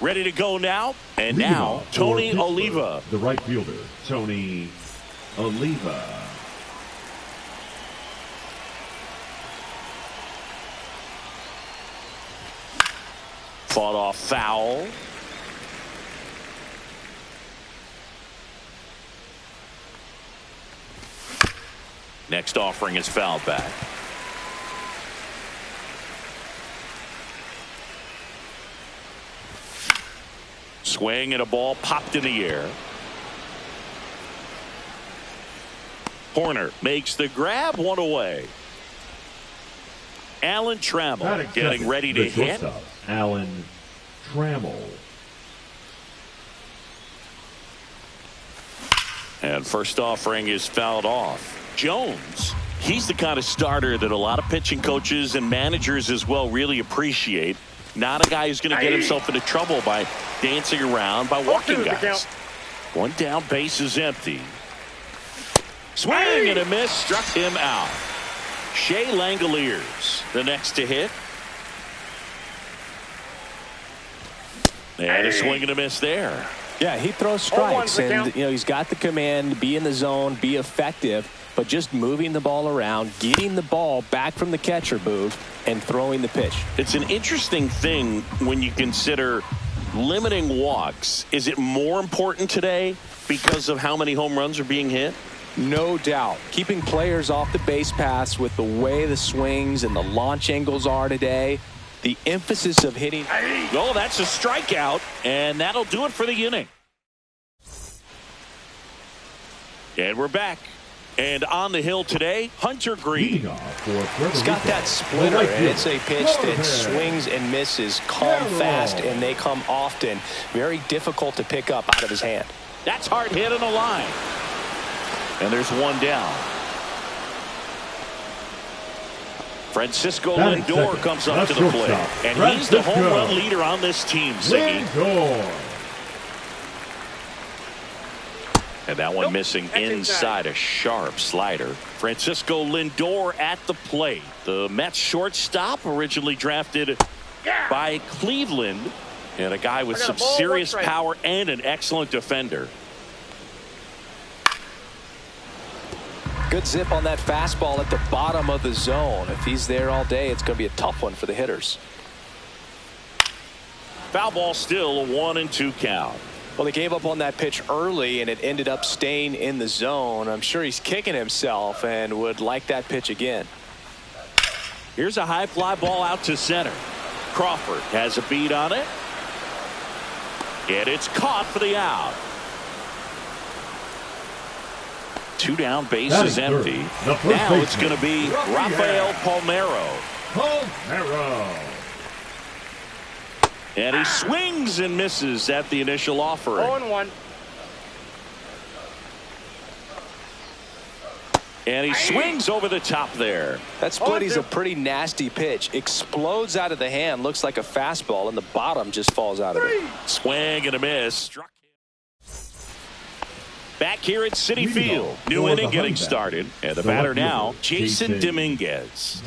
Ready to go now. And now, Tony Oliva. The right fielder, Tony Oliva. Fought off foul. Next offering is fouled back. Swing and a ball popped in the air. Horner makes the grab, one away. Alan Trammell getting ready to hit. Alan Trammell. And first offering is fouled off. Jones, he's the kind of starter that a lot of pitching coaches and managers as well really appreciate. Not a guy who's going to get himself into trouble by dancing around, by walking guys. One down, base is empty. Swing and a miss, struck him out. Shea Langoliers, the next to hit. And a swing and a miss there. Yeah, he throws strikes, and he's got the command to be in the zone, be effective, but just moving the ball around, getting the ball back from the catcher booth, and throwing the pitch. It's an interesting thing when you consider limiting walks. Is it more important today because of how many home runs are being hit? No doubt. Keeping players off the base paths with the way the swings and the launch angles are today. The emphasis of hitting. Oh, that's a strikeout, and that'll do it for the inning. And we're back. And on the hill today, Hunter Green. He's got that splitter, and it's a pitch that swings and misses, come fast, and they come often. Very difficult to pick up out of his hand. That's hard hit on the line. And there's one down. Francisco Lindor comes up to the plate. And he's the home run leader on this team, Ziggy. And that one missing inside, a sharp slider. Francisco Lindor at the plate. The Mets shortstop, originally drafted by Cleveland. And a guy with some serious power and an excellent defender. Good zip on that fastball at the bottom of the zone. If he's there all day, it's going to be a tough one for the hitters. Foul ball, still a 1-2 count. Well, they gave up on that pitch early, and it ended up staying in the zone. I'm sure he's kicking himself and would like that pitch again. Here's a high fly ball out to center. Crawford has a beat on it. And it's caught for the out. Two down, base is empty. Now it's going to be Rafael Palmeiro. And he swings and misses at the initial offering. 0-1. And he swings over the top there. That split is a pretty nasty pitch. Explodes out of the hand. Looks like a fastball, and the bottom just falls out of it. Swing and a miss. Struck him. Back here at Citi Field. New inning getting started. And the batter now, Jason Dominguez.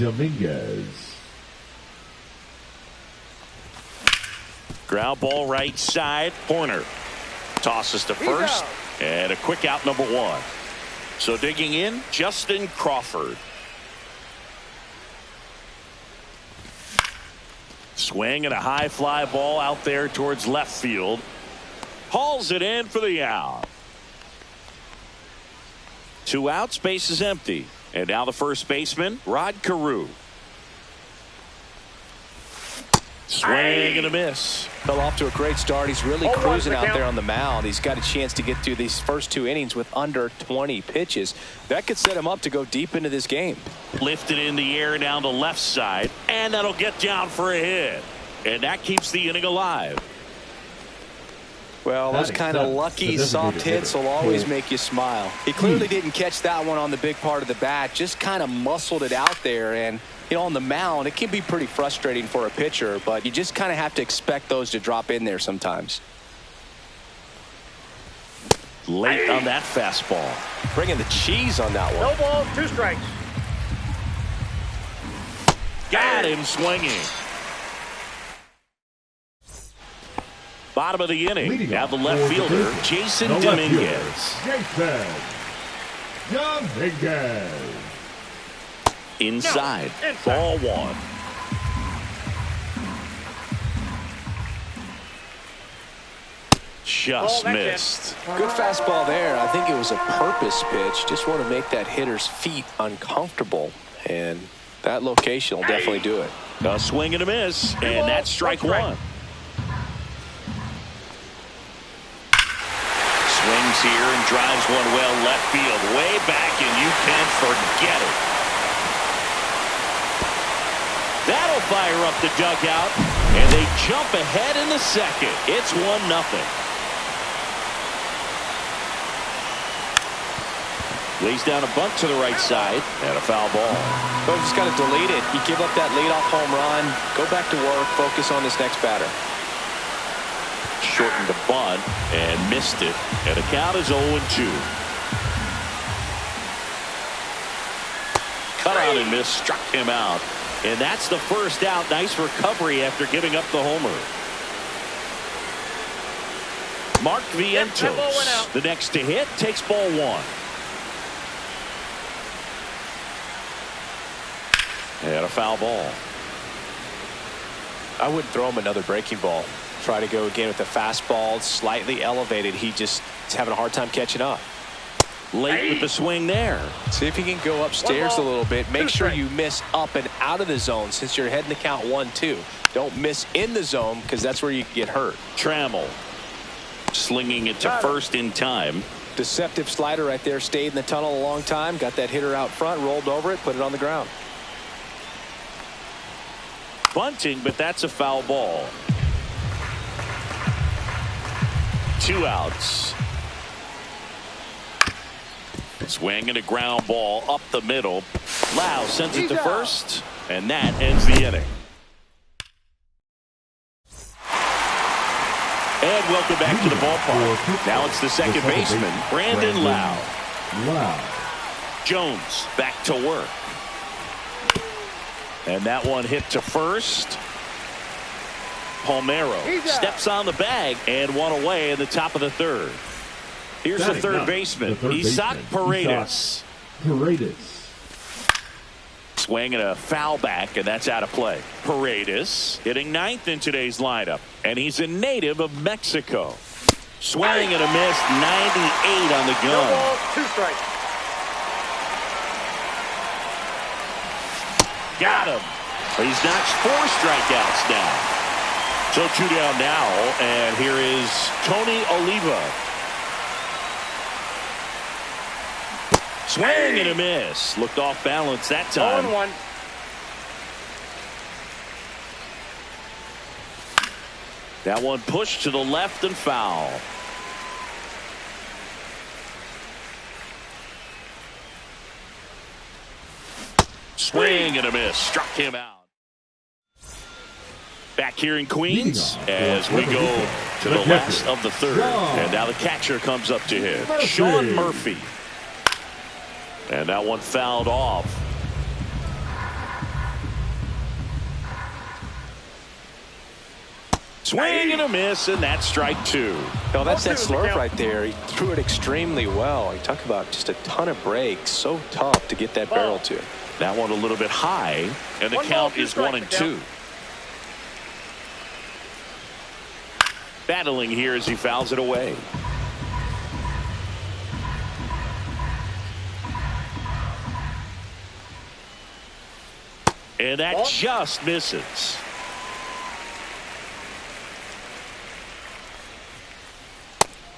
Ground ball right side. Horner tosses to first. And a quick out, number one. So digging in, Justin Crawford. Swing and a high fly ball out there towards left field. Hauls it in for the out. Two outs, base is empty. And now the first baseman, Rod Carew. Swing and a miss. Fell off to a great start. He's really cruising out there on the mound. He's got a chance to get through these first two innings with under 20 pitches. That could set him up to go deep into this game. Lifted in the air down the left side, and that'll get down for a hit. And that keeps the inning alive. Well, those kind of lucky soft hits will always make you smile. He clearly didn't catch that one on the big part of the bat. Just kind of muscled it out there. And, you know, on the mound, it can be pretty frustrating for a pitcher, but you just kind of have to expect those to drop in there sometimes. Late on that fastball. Bringing the cheese on that one. No balls, 2 strikes. Got him swinging. Bottom of the inning. Leading Now off the left for the fielder, Patriots, Jason the left Dominguez. fielder, Jason Dominguez. Inside. Ball one. Just missed. Good fastball there. I think it was a purpose pitch. Just want to make that hitter's feet uncomfortable. And that location will definitely do it. A swing and a miss. And that's strike one. Swings here and drives one well left field. Way back, and you can't forget it. That'll fire up the dugout. And they jump ahead in the second. It's 1-0. Lays down a bunt to the right side and a foul ball. But just got to delete it. You give up that leadoff home run. Go back to work. Focus on this next batter. Shortened the bunt and missed it. And the count is 0-2. Cut out and miss. Struck him out. And that's the first out. Nice recovery after giving up the homer. Mark Vientos, the next to hit, takes ball one. And a foul ball. I wouldn't throw him another breaking ball. Try to go again with the fastball, slightly elevated. He just is having a hard time catching up. Late with the swing there. See if he can go upstairs a little bit. Make sure you miss up and out of the zone since you're heading to count 1-2. Don't miss in the zone because that's where you get hurt. Trammell slinging it to first in time. Deceptive slider right there. Stayed in the tunnel a long time. Got that hitter out front, rolled over it, put it on the ground. Bunting, but that's a foul ball. 2 outs. Swing and a ground ball up the middle. Lau sends it to first, and that ends the inning. And welcome back to the ballpark. Now it's the second baseman, Brandon Lau. Jones back to work. And that one hit to first. Palmeiro steps on the bag and one away in the top of the third. Here's the third baseman, Isaac Paredes. Swing and a foul back, and that's out of play. Paredes hitting ninth in today's lineup, and he's a native of Mexico. Swing and a miss, 98 on the gun. No ball, 2 strikes. Got him. He's notched 4 strikeouts now. So 2 down now, and here is Tony Oliva. Swing and a miss. Looked off balance that time. 0-1. That one pushed to the left and foul. Swing and a miss. Struck him out. Back here in Queens as we go to the last of the third. And now the catcher comes up to hit. Sean Murphy. And that one fouled off. Swing and a miss, and that's strike 2. No, that's that slurve right there. He threw it extremely well. You talk about just a ton of breaks. So tough to get that barrel to. That one a little bit high, and the count is 1-2. Battling here as he fouls it away. And that just misses.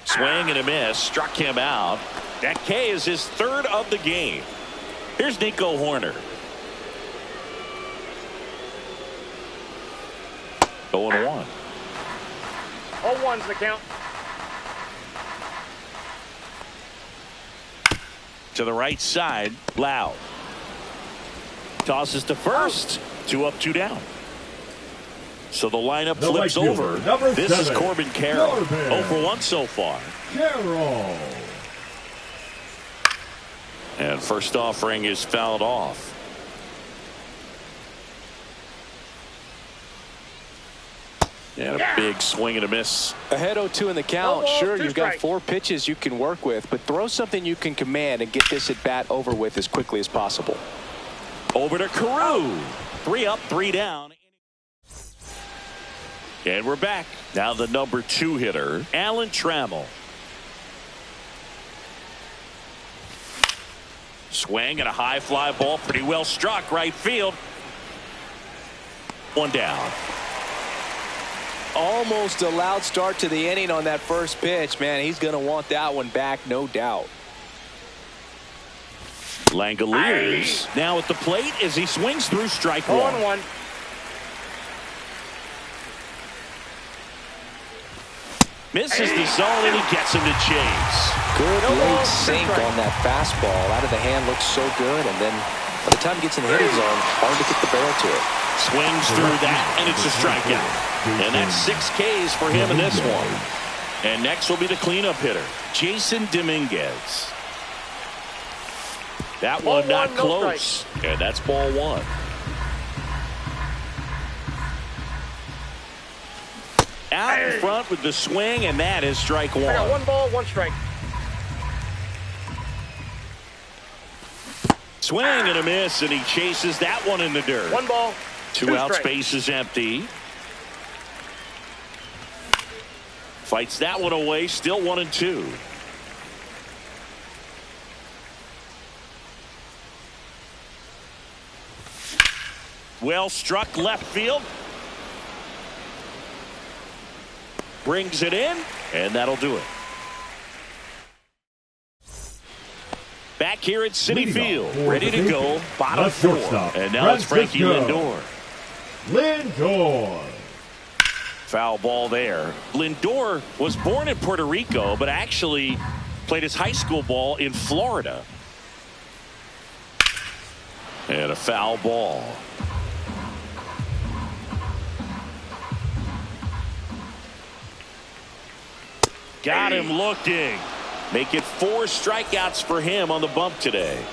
Swing and a miss. Struck him out. That K is his 3rd of the game. Here's Nico Horner. 0-1. 0-1's the count. To the right side, Lau. Tosses to first. 2 up, 2 down. So the lineup flips over. This is Corbin Carroll. 0 for 1 so far. Carroll. And first offering is fouled off. And a big swing and a miss. Ahead 0-2 in the count. Sure, you've got strike. 4 pitches you can work with, but throw something you can command and get this at bat over with as quickly as possible. Over to Carew. 3 up, 3 down. And we're back. Now the number 2 hitter, Alan Trammell. Swing and a high fly ball. Pretty well struck. Right field. 1 down. Almost a loud start to the inning on that first pitch. Man, he's going to want that one back, no doubt. Langoliers now at the plate as he swings through strike 1. 0-1. Misses the zone and he gets him to chase. Good late sink on that fastball. Out of the hand, looks so good. And then by the time he gets in the hitting zone, hard to get the barrel to it. Swings through that, and it's a strikeout. And that's 6 Ks for him in this one. And next will be the cleanup hitter, Jason Dominguez. That one not close. And that's ball 1. Out in front with the swing, and that is strike 1. I got 1 ball, 1 strike. Swing and a miss, and he chases that one in the dirt. 1 ball, 2 out, strikes. space is empty. Fights that one away, still 1-2. Well struck left field. Brings it in, and that'll do it. Back here at Citi Field, ready to go, bottom 4. And now it's Frankie Lindor. Foul ball there. Lindor was born in Puerto Rico, but actually played his high school ball in Florida. And a foul ball. Got him looking. Make it 4 strikeouts for him on the bump today.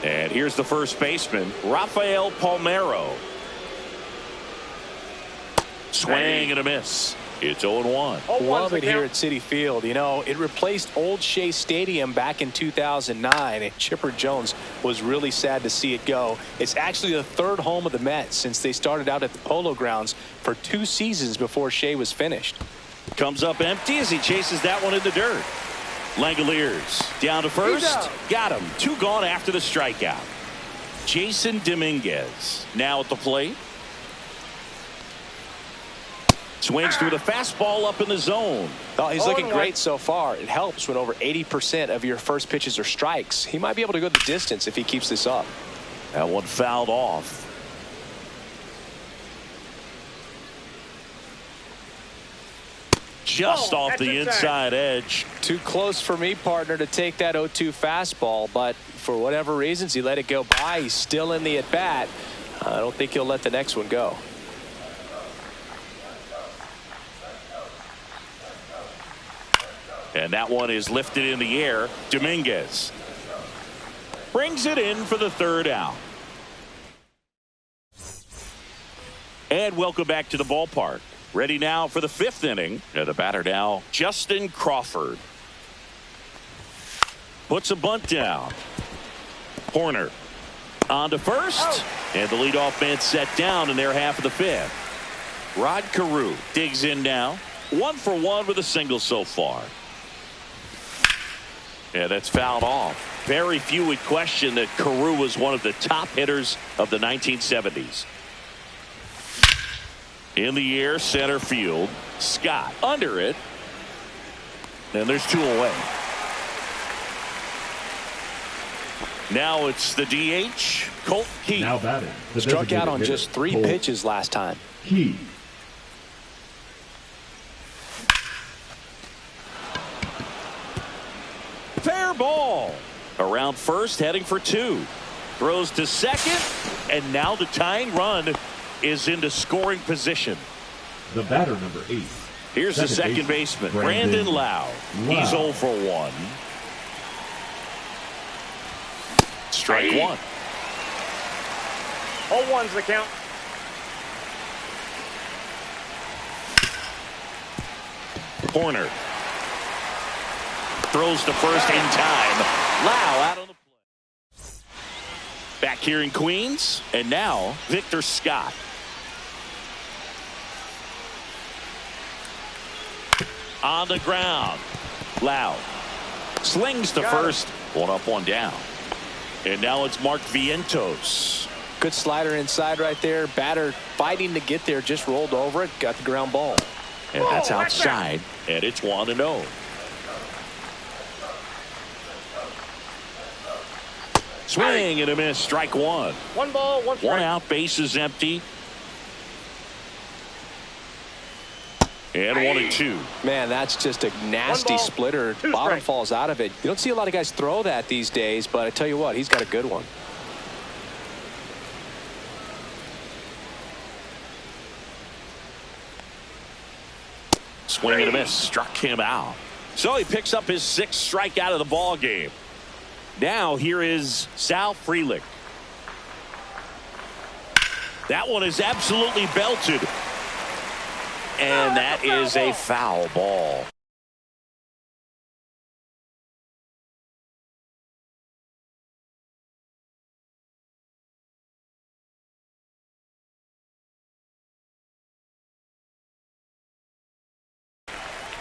And here's the first baseman, Rafael Palmeiro. Swing and a miss. It's 0-1. Love it here at Citi Field. You know, it replaced Old Shea Stadium back in 2009, and Chipper Jones was really sad to see it go. It's actually the 3rd home of the Mets since they started out at the Polo Grounds for 2 seasons before Shea was finished. Comes up empty as he chases that one in the dirt. Langoliers down to first. Got him. 2 gone after the strikeout. Jason Dominguez now at the plate. Swings through the fastball up in the zone. Oh, he's looking great so far. It helps when over 80% of your first pitches are strikes. He might be able to go the distance if he keeps this up. That one fouled off. Just off the inside edge. Too close for me, partner, to take that 0-2 fastball, but for whatever reasons he let it go by. He's still in the at bat. I don't think he'll let the next one go. And that one is lifted in the air. Dominguez brings it in for the 3rd out. And welcome back to the ballpark. Ready now for the 5th inning. And the batter now, Justin Crawford. Puts a bunt down. Horner on to first. And the leadoff man set down in their half of the 5th. Rod Carew digs in now. 1 for 1 with a single so far. And that's fouled off. Very few would question that Carew was one of the top hitters of the 1970s. In the air, center field. Scott under it. And there's 2 away. Now it's the DH, Colt Keith. Now batting. Struck out on just 3 pitches last time. Keith. Fair ball. Around first, heading for 2. Throws to second, and now the tying run is into scoring position. The batter, number 8. Here's the second baseman, Brandon Lau. He's 0 for 1. Strike 1. 0-1's the count. corner. Throws to first in time. Lau out on the play. Back here in Queens, and now Victor Scott. On the ground. Lau slings to first. One up, one down. And now it's Mark Vientos. Good slider inside right there. Batter fighting to get there. Just rolled over it. Got the ground ball. And that's outside. And it's 1-0. Swing and a miss. Strike one. One ball, one strike. One out. Base is empty. And 1-2. Man, that's just a nasty splitter. Bottom falls out of it. You don't see a lot of guys throw that these days, but I tell you what, he's got a good one. Swing and a miss. Struck him out. So he picks up his 6th strikeout of the ball game. Now here is Sal Frelick. That one is absolutely belted. And that is a foul ball.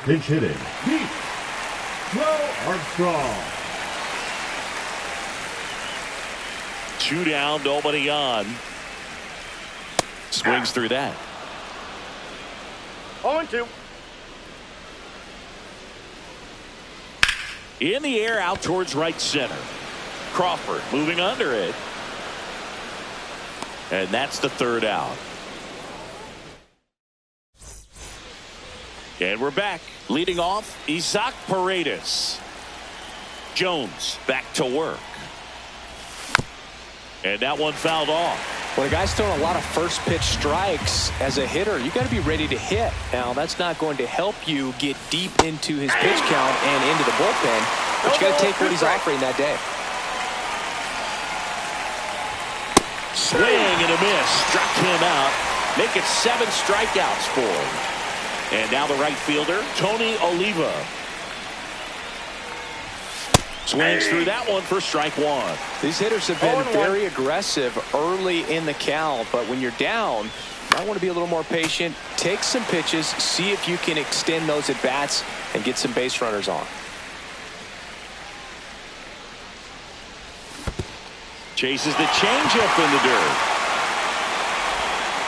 Pinch hitting. Heat. Joe Armstrong. 2 down, nobody on. Swings through that. 0-2. In the air, out towards right center. Crawford moving under it. And that's the 3rd out. And we're back. Leading off, Isaac Paredes. Jones back to work. And that one fouled off. When a guy's throwing a lot of first pitch strikes as a hitter, you got to be ready to hit. Now, that's not going to help you get deep into his pitch count and into the bullpen, but you got to take what he's offering that day. Swing and a miss. Struck him out. Make it 7 strikeouts for him. And now the right fielder, Tony Oliva. Swings through that one for strike one. These hitters have been very aggressive early in the count, but when you're down, you might want to be a little more patient. Take some pitches, see if you can extend those at bats and get some base runners on. Chases the changeup in the dirt.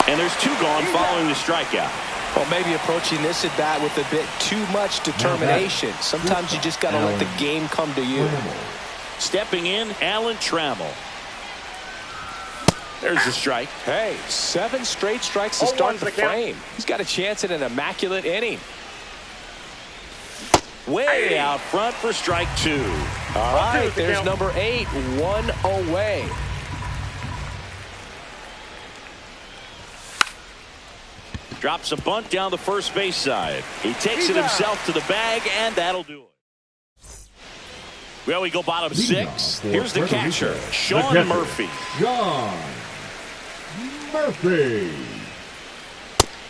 And there's 2 gone following the strikeout. Well, maybe approaching this at bat with a bit too much determination. Sometimes you just got to let the game come to you. Stepping in, Alan Trammell. There's the strike. Hey, 7 straight strikes to start the frame. He's got a chance at an immaculate inning. Way out front for strike 2. All right, there's number 8, 1 away. Drops a bunt down the first base side. He takes it himself to the bag, and that'll do it. Well, we go bottom 6. Here's the catcher, Sean Murphy. Sean Murphy.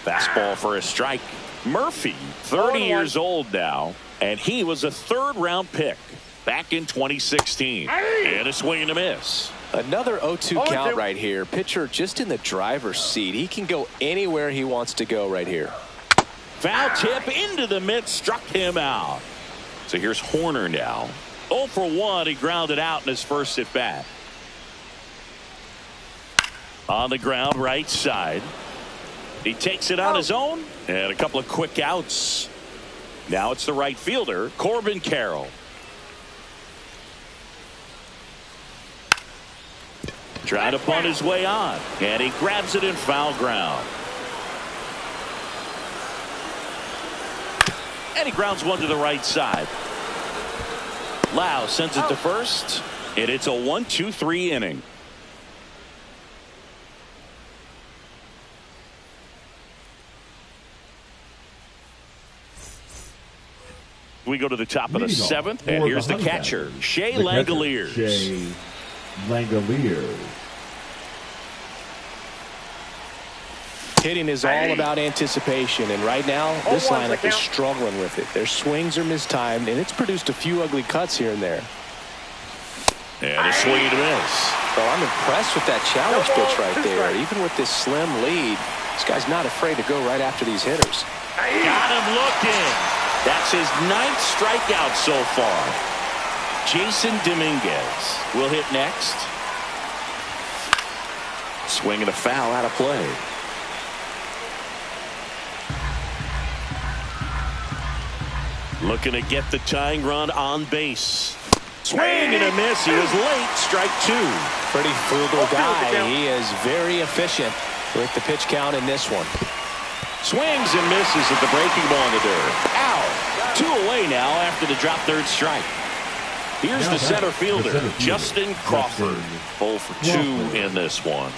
Fastball for a strike. Murphy, 30 years old now, and he was a 3rd-round pick back in 2016. And a swing and a miss. Another 0-2 count right here. Pitcher just in the driver's seat. He can go anywhere he wants to go right here. Foul tip into the mitt, struck him out. So here's Horner now. 0 for 1. He grounded out in his first at bat. On the ground, right side. He takes it on his own, and a couple of quick outs. Now it's the right fielder, Corbin Carroll. Trying to bunt his way on, and he grabs it in foul ground. And he grounds one to the right side. Lau sends it to first, and it's a 1-2-3 inning. We go to the top of the 7th, and here's the catcher, Shea Langoliers. Shea Langoliers. Hitting is all about anticipation, and right now, this lineup is struggling with it. Their swings are mistimed, and it's produced a few ugly cuts here and there. And a swing and a miss. Well, I'm impressed with that challenge pitch right there. Even with this slim lead, this guy's not afraid to go right after these hitters. Got him looking. That's his 9th strikeout so far. Jason Dominguez will hit next. Swing and a foul out of play. Looking to get the tying run on base. Swing and a miss. He was late. Strike 2. Pretty frugal guy. He is very efficient with the pitch count in this one. Swings and misses at the breaking ball in the dirt. Out. 2 away now after the drop third strike. Here's the center fielder, Justin Crawford. 0 for 2 in this one.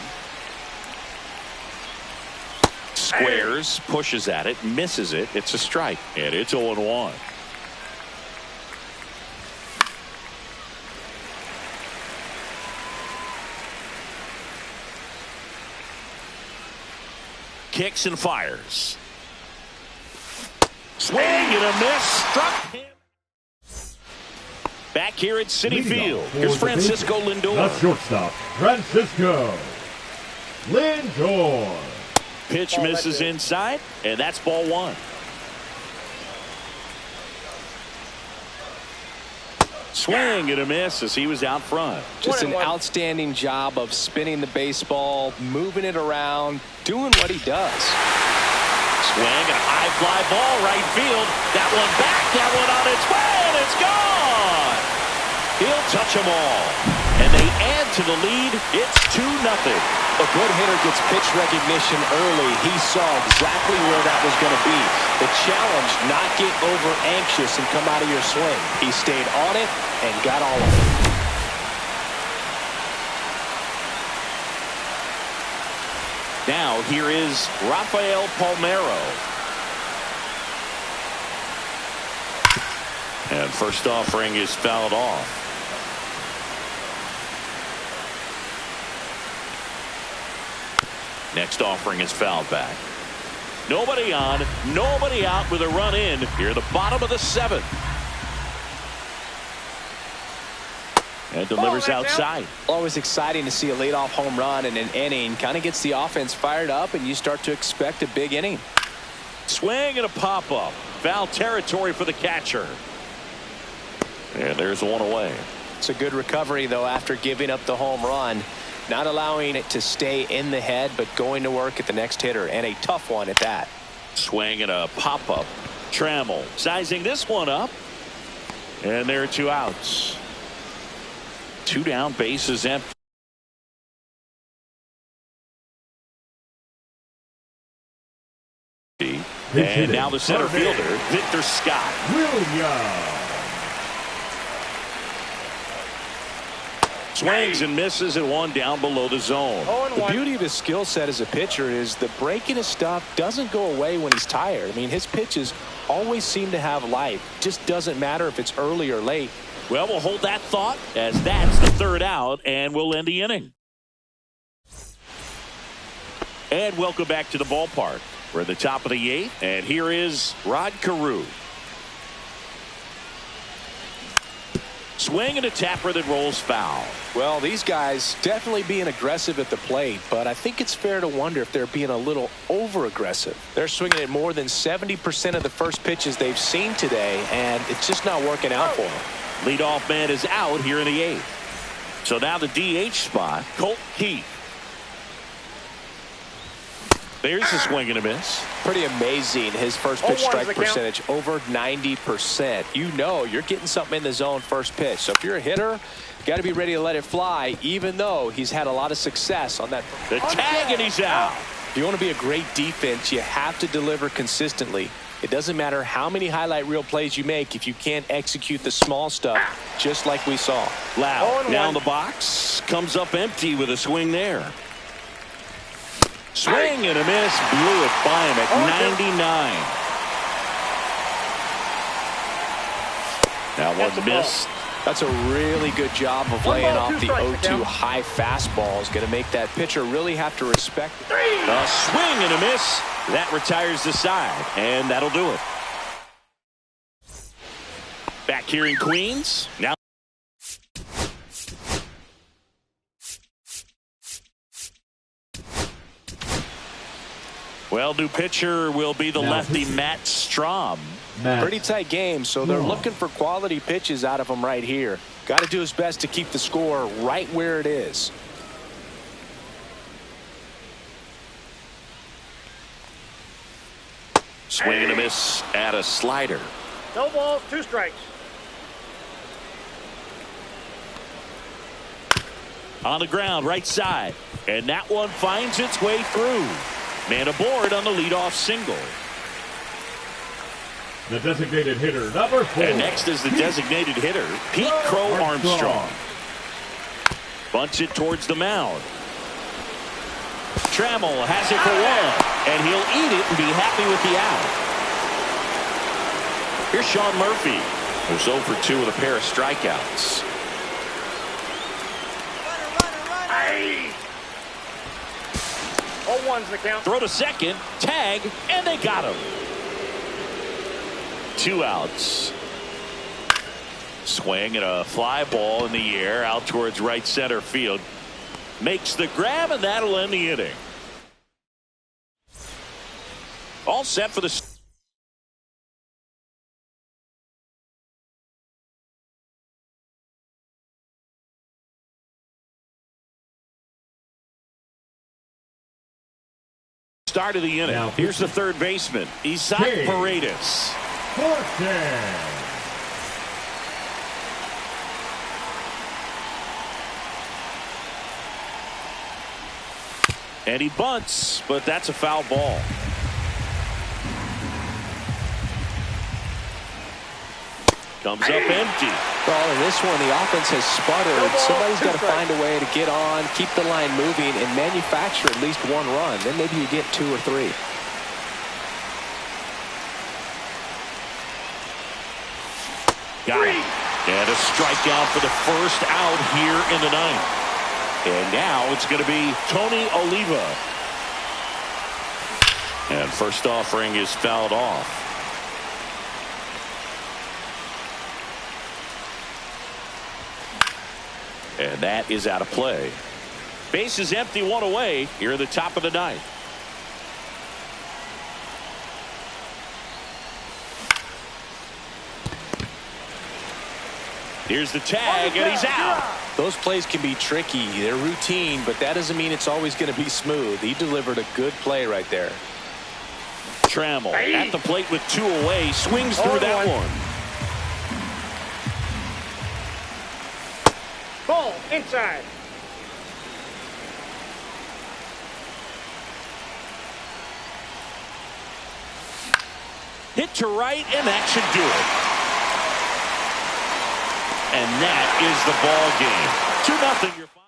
Squares, pushes at it, misses it. It's a strike, and it's 0-1. Kicks and fires. Swing and a miss. Struck him. Back here at Citi Field. Here's Francisco Lindor. The shortstop, Francisco Lindor. Pitch misses inside, and that's ball 1. Swing and a miss as he was out front. Just an outstanding job of spinning the baseball, moving it around, doing what he does. Swing and a high fly ball right field. That one back, that one on its way, and it's gone. He'll touch them all. And they add to the lead. It's 2-0. A good hitter gets pitch recognition early. He saw exactly where that was going to be. The challenge, not get over anxious and come out of your swing. He stayed on it and got all of it. Now here is Rafael Palmeiro. And first offering is fouled off. Next offering is fouled back. Nobody on, nobody out with a run in here at the bottom of the 7th. And delivers outside. Always exciting to see a leadoff home run in an inning. Kind of gets the offense fired up, and you start to expect a big inning. Swing and a pop-up. Foul territory for the catcher. And there's one away. It's a good recovery, though, after giving up the home run. Not allowing it to stay in the head, but going to work at the next hitter, and a tough one at that. Swing and a pop-up. Trammell sizing this one up. And there are 2 outs. 2 down, bases empty. And now the center fielder, Victor Scott. Williams. Swings and misses at 1 down below the zone. The beauty of his skill set as a pitcher is the break in his stuff doesn't go away when he's tired. I mean, his pitches always seem to have life. Just doesn't matter if it's early or late. Well, we'll hold that thought as that's the 3rd out, and we'll end the inning. And welcome back to the ballpark. We're at the top of the 8th, and here is Rod Carew. Swing and a tapper that rolls foul. Well, these guys definitely being aggressive at the plate, but I think it's fair to wonder if they're being a little over-aggressive. They're swinging at more than 70% of the first pitches they've seen today, and it's just not working out for them. Leadoff man is out here in the 8th. So now the DH spot, Colt Keith. There's a swing and a miss. Pretty amazing. His first pitch strike percentage over 90%. You know you're getting something in the zone first pitch. So if you're a hitter, you got to be ready to let it fly, even though he's had a lot of success on that. The tag, and he's out. If you want to be a great defense, you have to deliver consistently. It doesn't matter how many highlight reel plays you make if you can't execute the small stuff, just like we saw. Loud down the box, comes up empty with a swing there. Swing and a miss, blew it by him at 99. That one missed That's a really good job of laying off the 0-2 high fastball. Is going to make that pitcher really have to respect it. A swing and a miss. That retires the side, and that'll do it. Back here in Queens. Now. Well, new pitcher will be the lefty Matt Strom. Pretty tight game, so they're looking for quality pitches out of him right here. Got to do his best to keep the score right where it is. Swing and a miss at a slider. No balls, 2 strikes. On the ground, right side. And that one finds its way through. Man aboard on the leadoff single. The designated hitter, number 4. And next is the designated hitter, Pete Crow Armstrong. Bunts it towards the mound. Trammell has it for 1, and he'll eat it and be happy with the out. Here's Sean Murphy, who's 0 for 2 with a pair of strikeouts. Runner. 0-1's the count. Throw to second, tag, and they got him. 2 outs. Swing and a fly ball in the air out towards right center field. Makes the grab, and that'll end the inning. All set for the start of the inning. Now, here's the third baseman, Isaac Paredes. And he bunts, but that's a foul ball. Comes up empty. Well, in this one, the offense has sputtered. Somebody's got to find a way to get on, keep the line moving, and manufacture at least 1 run. Then maybe you get 2 or 3. Got it. And a strikeout for the first out here in the 9th. And now it's going to be Tony Oliva. And first offering is fouled off. And that is out of play. Base is empty, 1 away here at the top of the 9th. Here's the tag, and he's out. Those plays can be tricky. They're routine, but that doesn't mean it's always going to be smooth. He delivered a good play right there. Trammell at the plate with 2 away, swings through that one. Ball inside. Hit to right, and that should do it. And that is the ball game. 2-0 your final.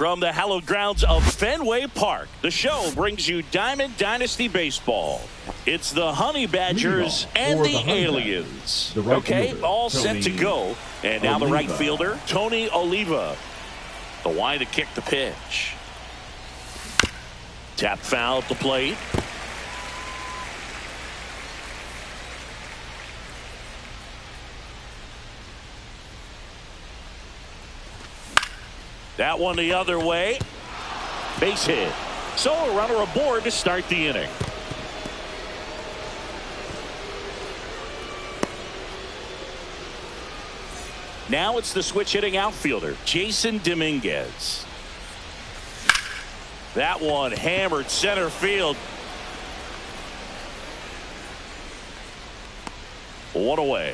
From the hallowed grounds of Fenway Park, the show brings you Diamond Dynasty Baseball. It's the Honey Badgers and the Aliens. Okay, all set to go. And now the right fielder, Tony Oliva. The wide to kick the pitch. Tap foul at the plate. That one the other way. Base hit. So a runner aboard to start the inning. Now it's the switch hitting outfielder, Jason Dominguez. That one hammered center field. One away.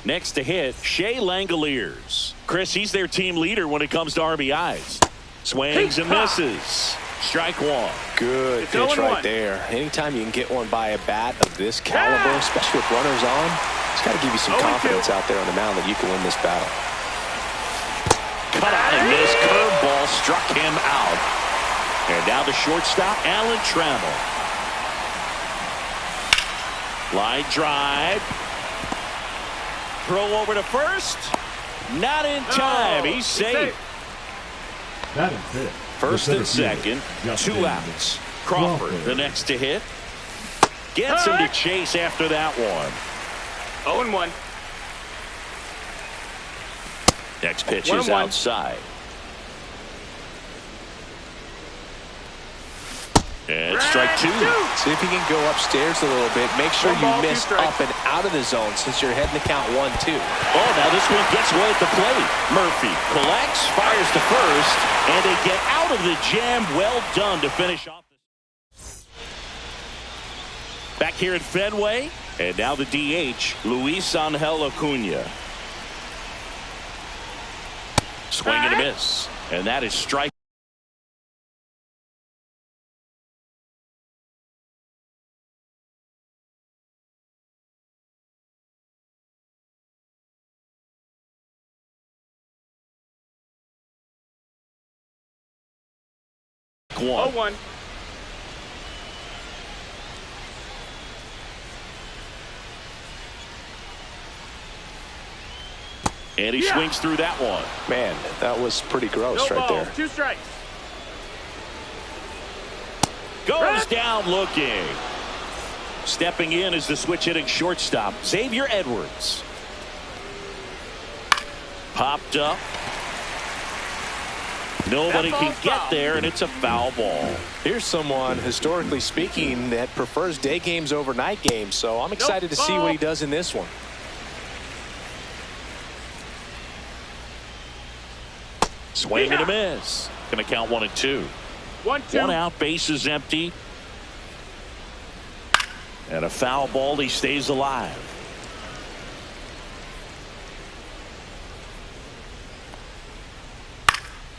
Next to hit, Shea Langoliers. Chris, he's their team leader when it comes to RBIs. Swings and misses. Strike one. Good pitch right there. Anytime you can get one by a bat of this caliber, especially with runners on, it's got to give you some confidence out there on the mound that you can win this battle. Cut out and miss. Curveball struck him out. And now the shortstop, Alan Trammell. Line drive. Throw over to first. Not in time. He's safe. That is it. First and second. 2 outs. Crawford, the next to hit. Gets him to chase after that one. 0-1. Next pitch is outside. And strike two. See if you can go upstairs a little bit. Make sure you miss up and out of the zone since you're heading to count 1-2. Oh, now this one gets away at the plate. Murphy collects, fires to first, and they get out of the jam. Well done to finish off. Back here at Fenway, and now the DH, Luis Angel Acuna. Swing and a miss, and that is strike. One. 0-1. And he swings through that one. Man, that was pretty gross right there. 2 strikes. Goes down looking. Stepping in is the switch hitting shortstop, Xavier Edwards. Popped up. Nobody can get there, and it's a foul ball. Here's someone, historically speaking, that prefers day games over night games, so I'm excited to see what he does in this one. Swing and a miss. Going to count 1 and 2. 1-2. 1 out, base is empty. And a foul ball, he stays alive.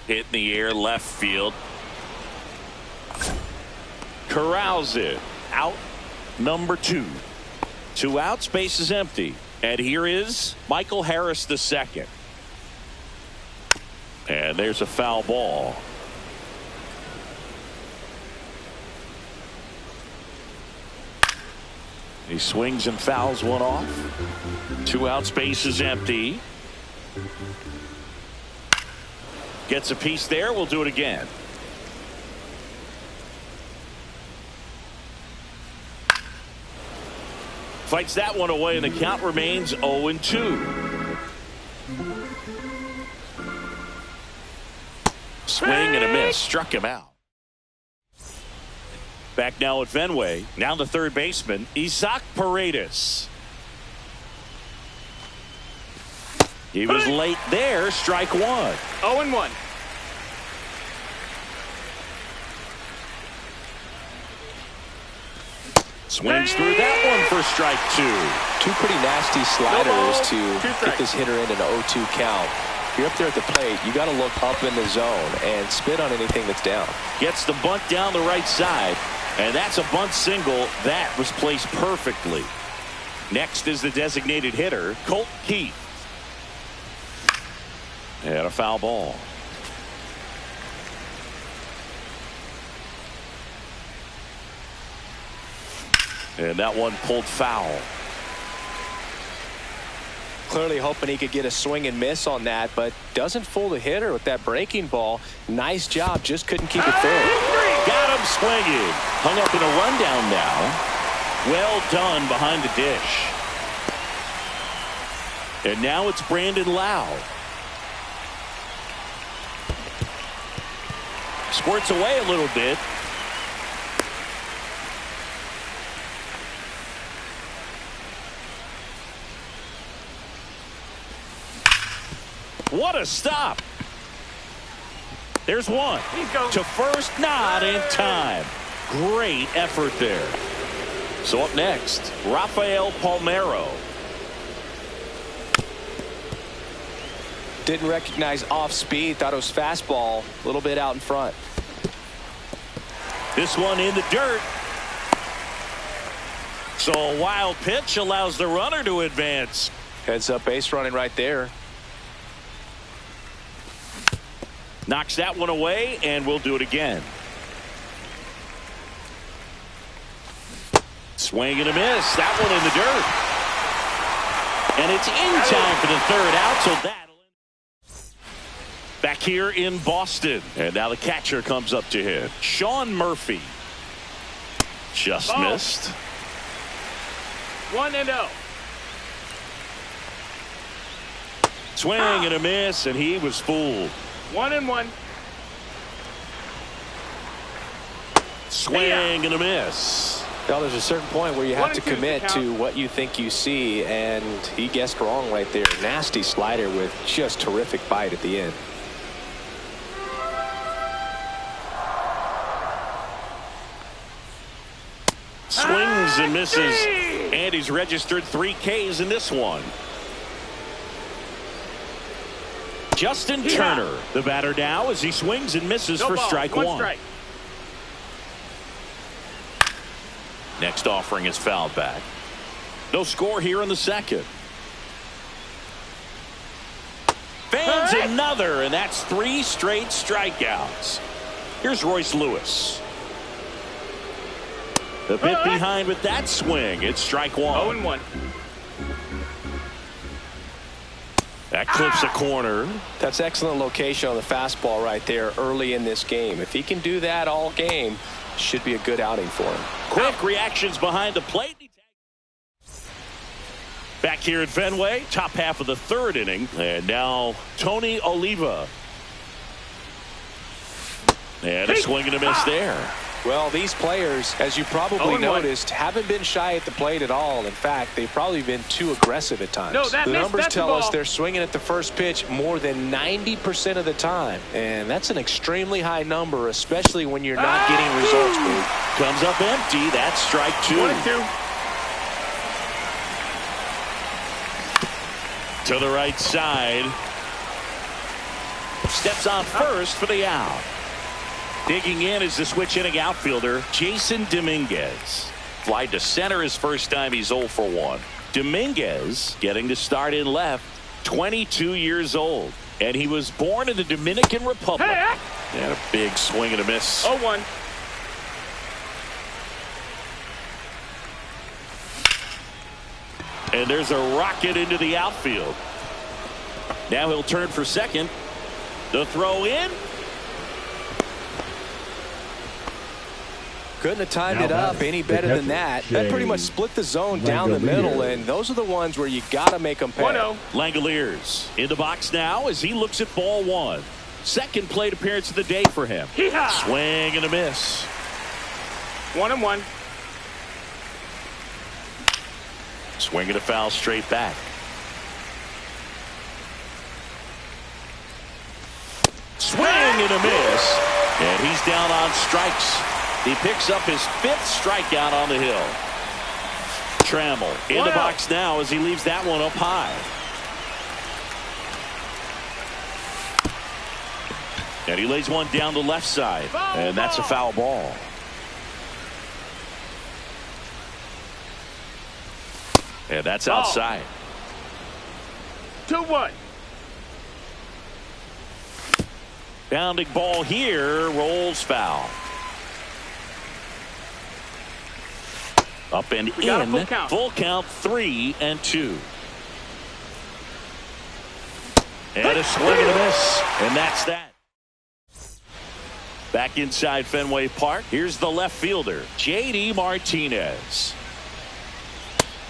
Hit in the air, left field. Corrals it. Out number 2. 2 outs, base is empty. And here is Michael Harris II. And there's a foul ball. He swings and fouls one off. 2 outs, base is empty. Gets a piece there. We'll do it again. Fights that one away, and the count remains 0-2. Swing and a miss. Struck him out. Back now at Fenway. Now the third baseman, Isaac Paredes. He was late there. Strike 1. 0-1. Swings through that one for strike 2. 2 pretty nasty sliders to get this hitter in an 0-2 count. If you're up there at the plate, you got to look up in the zone and spit on anything that's down. Gets the bunt down the right side, and that's a bunt single. That was placed perfectly. Next is the designated hitter, Colt Keith. And a foul ball. And that one pulled foul. Clearly hoping he could get a swing and miss on that, but doesn't fool the hitter with that breaking ball. Nice job, just couldn't keep it full. Got him swinging. Hung up in a rundown now. Well done behind the dish. And now it's Brandon Lau. Squirts away a little bit. What a stop. There's one. To first, not in time. Great effort there. So up next, Rafael Palmeiro. Didn't recognize off speed. Thought it was fastball. A little bit out in front. This one in the dirt. So a wild pitch allows the runner to advance. Heads up base running right there. Knocks that one away, and we'll do it again. Swing and a miss. That one in the dirt. And it's in time for the third out, so that'll end. Back here in Boston. And now the catcher comes up to hit. Sean Murphy. Just missed. 1-0. Swing and a miss, and he was fooled. 1-1. Swing and a miss. Well, there's a certain point where you have to 1-2 commit to what you think you see, and he guessed wrong right there. Nasty slider with just terrific bite at the end. Swings and misses, and he's registered 3 Ks in this one. Justin Turner, the batter now, as he swings and misses for strike one. Strike. Next offering is fouled back. No score here in the second. Fans another, and that's 3 straight strikeouts. Here's Royce Lewis. A bit behind with that swing. It's strike one. 0-1. That clips a corner. That's excellent location on the fastball right there early in this game. If he can do that all game, should be a good outing for him. Quick reactions behind the plate. Back here at Fenway, top half of the third inning. And now Tony Oliva. And a swing and a miss there. Well, these players, as you probably noticed, haven't been shy at the plate at all. In fact, they've probably been too aggressive at times. No, the numbers tell us they're swinging at the first pitch more than 90% of the time. And that's an extremely high number, especially when you're not getting results. Comes up empty. That's strike 2. 1-2. To the right side. Steps on first for the out. Digging in is the switch inning outfielder, Jason Dominguez. Fly to center his first time. He's 0 for 1. Dominguez getting to start in left, 22 years old. And he was born in the Dominican Republic. And a big swing and a miss. 0-1. And there's a rocket into the outfield. Now he'll turn for second. The throw in. Couldn't have timed it up any better than that. That pretty much split the zone down the middle, and those are the ones where you got to make them pay. 1-0. Langoliers in the box now as he looks at ball one. Second plate appearance of the day for him. Swing and a miss. 1-1. Swing and a foul straight back. Swing and a miss. And he's down on strikes. He picks up his 5th strikeout on the hill. Trammell in the box now as he leaves that one up high. And he lays one down the left side. And that's a foul ball. And that's outside. 2-1. Bounding ball here, rolls foul. Up and We got a in. full count. Full count, 3-2. And a swing and a miss. And that's that. Back inside Fenway Park. Here's the left fielder, J.D. Martinez.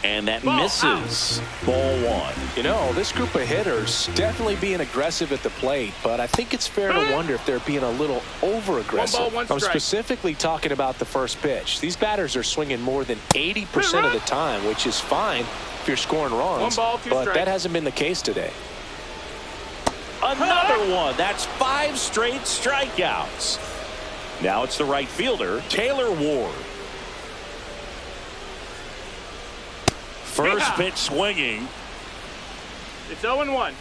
And that misses. Ball one. You know, this group of hitters definitely being aggressive at the plate, but I think it's fair to wonder if they're being a little over-aggressive. 1 ball, 1 I'm strike. specifically talking about the first pitch. These batters are swinging more than 80% of the time, which is fine if you're scoring runs. 1 ball, 2 but strikes. that hasn't been the case today. Another one. That's 5 straight strikeouts. Now it's the right fielder, Taylor Ward. First pitch swinging. It's 0-1.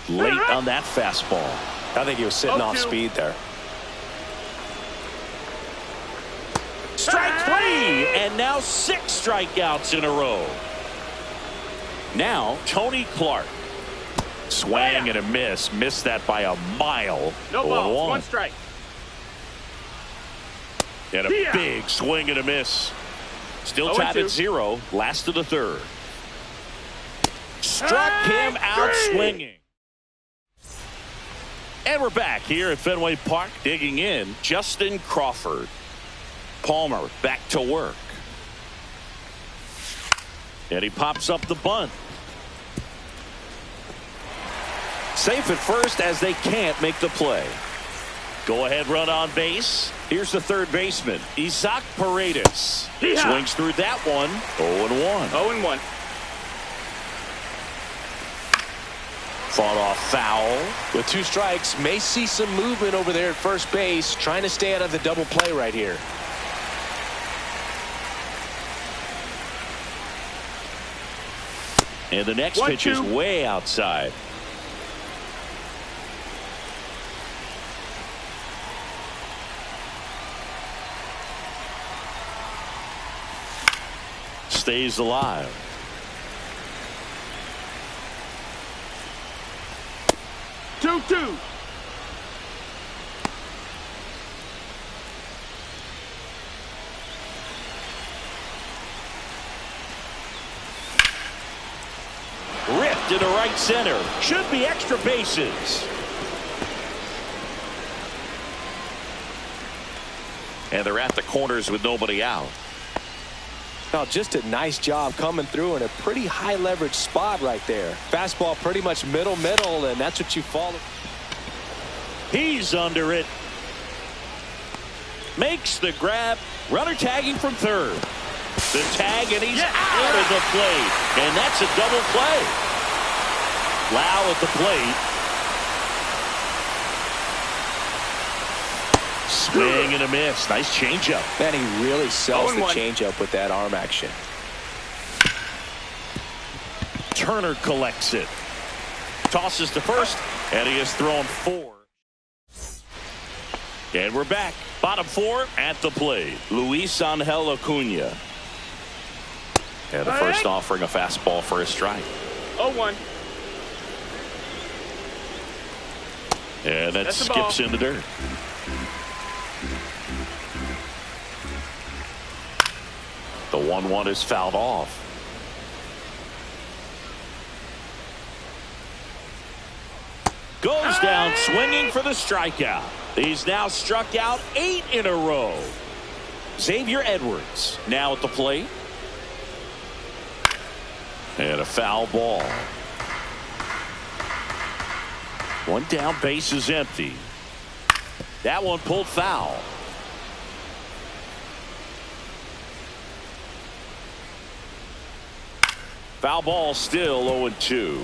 Late on that fastball. I think he was sitting off 0-2. speed there. Strike 3. And now 6 strikeouts in a row. Now Tony Clark. Swing and a miss. Missed that by a mile. No balls. 0-1. 1 strike. And a big swing and a miss. Still tied at 0. Last of the third. Struck him out swinging. And we're back here at Fenway Park. Digging in, Justin Crawford. Palmer back to work. And he pops up the bunt. Safe at first as they can't make the play. Go ahead run on base. Here's the third baseman, Isaac Paredes. Swings through that one. 0-1. 0-1. Fought off foul. With 2 strikes, may see some movement over there at first base, trying to stay out of the double play right here. And the next pitch is way outside. Stays alive. Two. Ripped into right center. Should be extra bases. And they're at the corners with nobody out. Now, just a nice job coming through in a pretty high leverage spot right there. Fastball pretty much middle, and that's what you follow. He's under it. Makes the grab. Runner tagging from third. The tag, and he's out of the plate. And that's a double play. Lau at the plate. Swing and a miss. Nice changeup. Man, he really sells the 0-1. changeup with that arm action. Turner collects it. Tosses to first, and he has thrown 4. And we're back. Bottom 4 at the plate. Luis Angel Acuna. And the first offering a fastball for a strike. 0-1. And that That's the skips ball. in the dirt. The 1-1 is fouled off. Goes down swinging for the strikeout. He's now struck out 8 in a row. Xavier Edwards now at the plate. And a foul ball. One down, base is empty. That one pulled foul. Foul ball, still 0-2.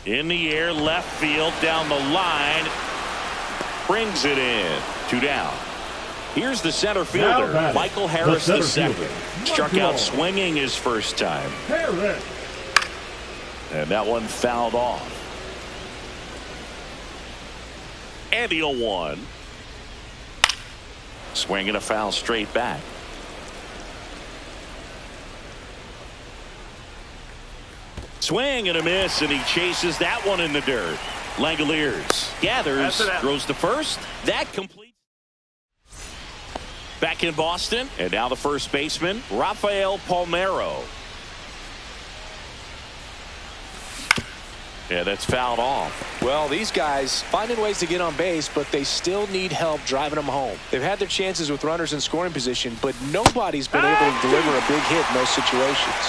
In the air, left field, down the line. Brings it in. 2 down. Here's the center fielder, batting, Michael Harris the II. center fielder, Struck Michael out swinging his first time. Harris. And that one fouled off. And the 0-1. Swinging a foul straight back. Swing and a miss, and he chases that one in the dirt. Langoliers gathers, throws to first. That completes. Back in Boston, and now the first baseman, Rafael Palmeiro. Yeah, that's fouled off. Well, these guys finding ways to get on base, but they still need help driving them home. They've had their chances with runners in scoring position, but nobody's been able to deliver a big hit in those situations.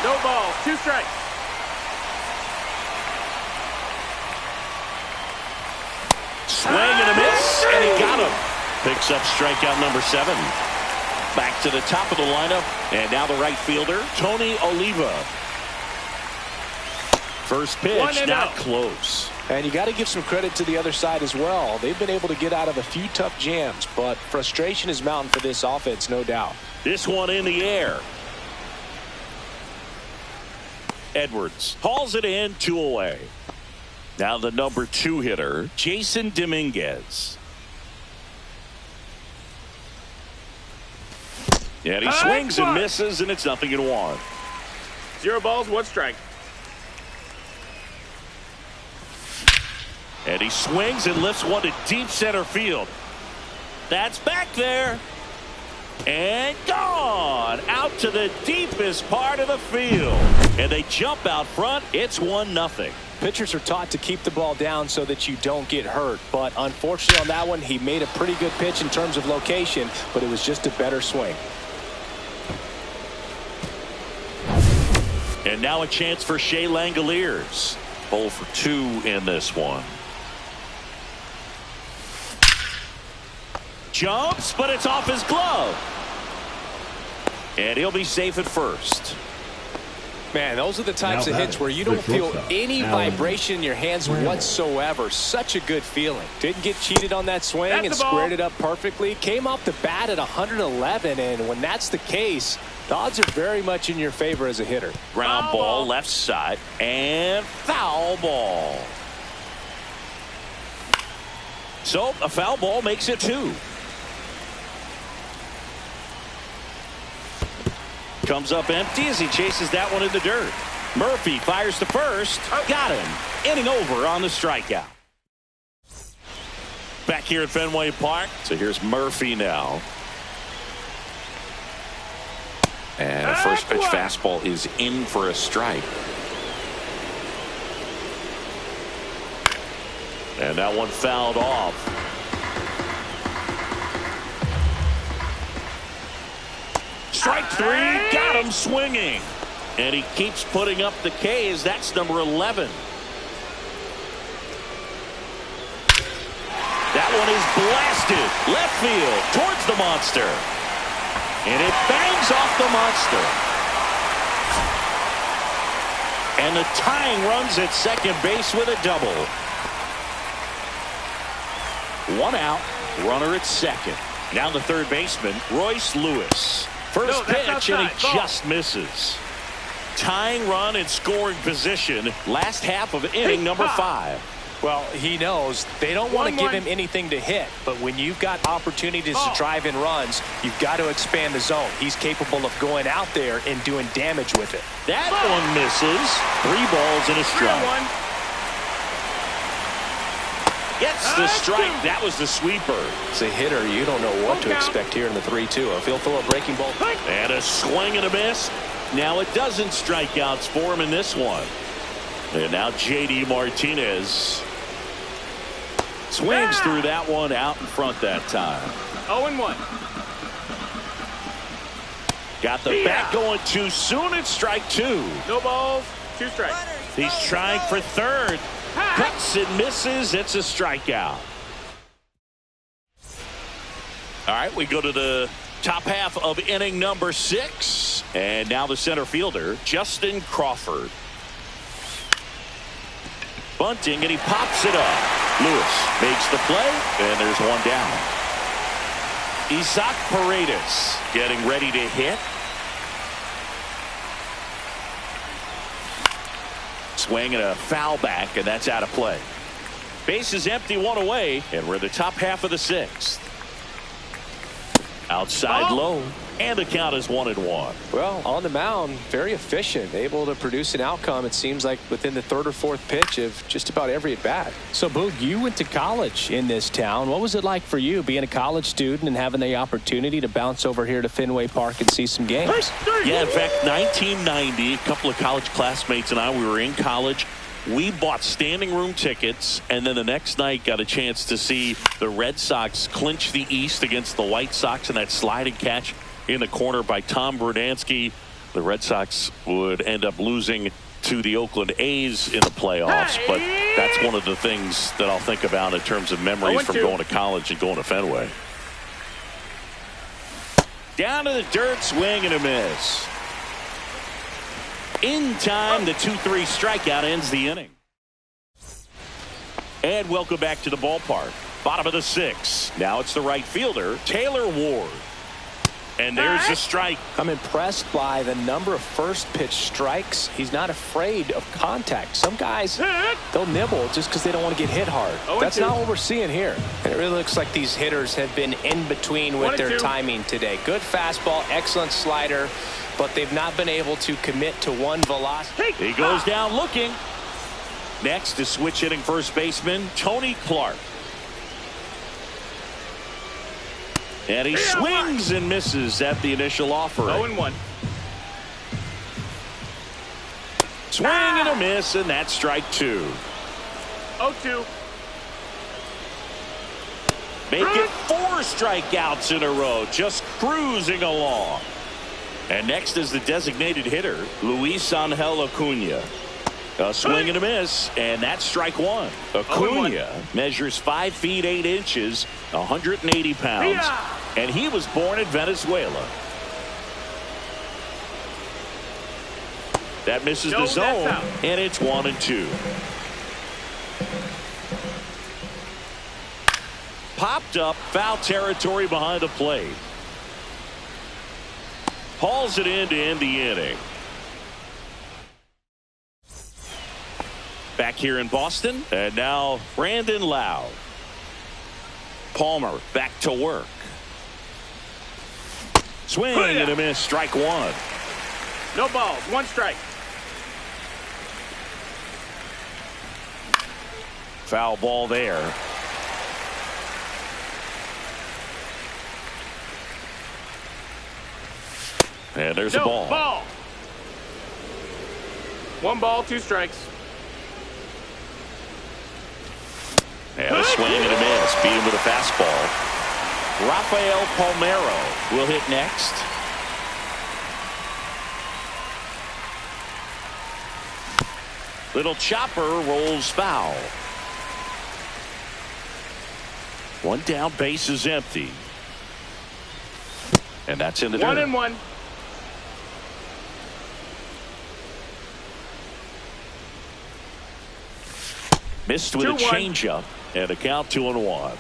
No ball, 2 strikes. Swing and a miss, and he got him. Picks up strikeout number 7. Back to the top of the lineup, and now the right fielder, Tony Oliva. First pitch, not close. And you got to give some credit to the other side as well. They've been able to get out of a few tough jams, but frustration is mounting for this offense, no doubt. This one in the air. Edwards hauls it in, 2 away. Now the number 2 hitter, Jason Dominguez. And he swings and misses, and it's 0-1. 0 balls, 1 strike. And he swings and lifts one to deep center field. That's back there. And gone out to the deepest part of the field. And they jump out front. It's 1-0. Pitchers are taught to keep the ball down so that you don't get hurt. But unfortunately on that one, he made a pretty good pitch in terms of location, but it was just a better swing. And now a chance for Shea Langoliers. 0 for 2 in this one. Jumps, but it's off his glove. And he'll be safe at first. Man, those are the types of hits where you don't feel any vibration in your hands whatsoever. Such a good feeling. Didn't get cheated on that swing and squared it up perfectly. Came off the bat at 111, and when that's the case, the odds are very much in your favor as a hitter. Ground ball left side, and foul ball. So a foul ball makes it 2. Comes up empty as he chases that one in the dirt. Murphy fires to first. Got him. Inning over on the strikeout. Back here at Fenway Park. So here's Murphy now. And a first pitch fastball is in for a strike. And that one fouled off. Strike 3, got him swinging. And he keeps putting up the K's. That's number 11. That one is blasted left field towards the monster. And it bangs off the monster. And the tying runs at second base with a double. 1 out, runner at second. Now the third baseman, Royce Lewis. First pitch, and he just misses. Tying run in scoring position. Last half of inning number 5. Well, he knows they don't want to give him anything to hit, but when you've got opportunities to drive in runs, you've got to expand the zone. He's capable of going out there and doing damage with it. That one misses. 3 balls and a strike. Gets the strike. That was the sweeper. As a hitter, you don't know what to expect here in the 3-2. If he'll throw a breaking ball. And a swing and a miss. Now it doesn't strikeouts for him in this one. And now J.D. Martinez swings through that one out in front that time. 0-1. Got the bat going too soon. It's strike 2. No balls, 2 strikes. He's trying for third. Cuts and misses. It's a strikeout. All right, we go to the top half of inning number 6. And now the center fielder, Justin Crawford. Bunting, and he pops it up. Lewis makes the play, and there's 1 down. Isaac Paredes getting ready to hit. Swing and a foul back, and that's out of play. Base is empty, 1 away, and we're in the top half of the 6th. Outside low. And the count is 1-1. Well, on the mound, very efficient, able to produce an outcome, it seems like, within the third or fourth pitch of just about every at-bat. So, Boog, you went to college in this town. What was it like for you being a college student and having the opportunity to bounce over here to Fenway Park and see some games? Yeah, in fact, 1990, a couple of college classmates and I, we were in college. We bought standing room tickets, and then the next night got a chance to see the Red Sox clinch the East against the White Sox in that sliding catch in the corner by Tom Brunansky. The Red Sox would end up losing to the Oakland A's in the playoffs, but that's one of the things that I'll think about in terms of memories from going to college and going to Fenway. Down to the dirt, swing and a miss. In time, the 2-3 strikeout ends the inning. And welcome back to the ballpark. Bottom of the 6th. Now it's the right fielder, Taylor Ward. And there's the strike. I'm impressed by the number of first pitch strikes. He's not afraid of contact. Some guys, they'll nibble just because they don't want to get hit hard. That's not what we're seeing here. And it really looks like these hitters have been in between with their timing today. Good fastball, excellent slider, but they've not been able to commit to one velocity. He goes down looking. Next is switch hitting first baseman Tony Clark. And he swings and misses at the initial offering. 0-1. Swing and a miss, and that's strike 2. 0-2. Make it 4 strikeouts in a row, just cruising along. And next is the designated hitter, Luis Angel Acuna. A swing and a miss, and that's strike 1. Acuna measures 5 feet 8 inches, 180 pounds, and he was born in Venezuela. That misses the zone, and it's 1-2. Popped up, foul territory behind the plate. Hauls it in to end the inning. Back here in Boston, and now Brandon Lowe. Palmer back to work. Swing and a miss, strike 1. No balls, 1 strike. Foul ball there. And there's a ball. 1 ball, 2 strikes. And a swing and a miss. Beat him with a fastball. Rafael Palmeiro will hit next. Little chopper rolls foul. 1 down, base is empty. And that's in the dirt. 1-1. Missed with a changeup, and a count 2-1.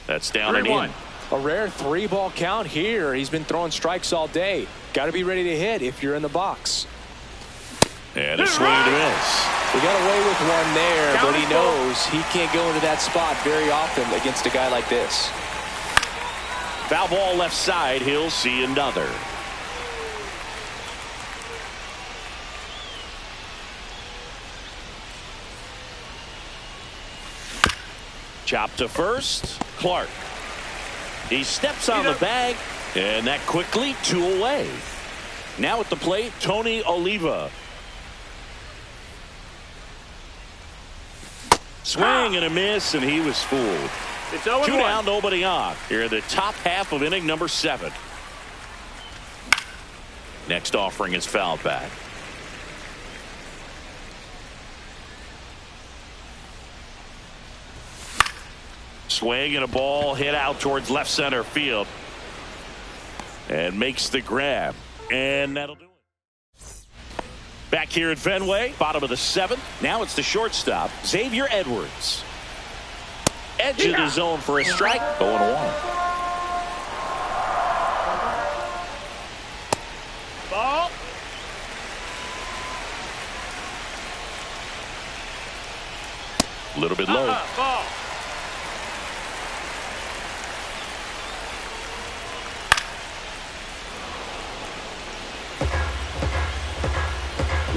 That's down and in. A rare 3-ball count here. He's been throwing strikes all day. Got to be ready to hit if you're in the box. And a swing and a miss. He got away with one there, but he knows he can't go into that spot very often against a guy like this. Foul ball left side. He'll see another. Chop to first. Clark. He steps on the bag, and that quickly 2 away. Now at the plate, Tony Oliva. Swing and a miss, and he was fooled. It's 0-1. 2 down, nobody on. Here in the top half of inning number 7. Next offering is fouled back. Swing and a ball hit out towards left center field. And makes the grab. And that'll do it. Back here at Fenway, bottom of the 7th. Now it's the shortstop, Xavier Edwards. Edge of the zone for a strike. 0-1. Ball. A little bit low. Ball.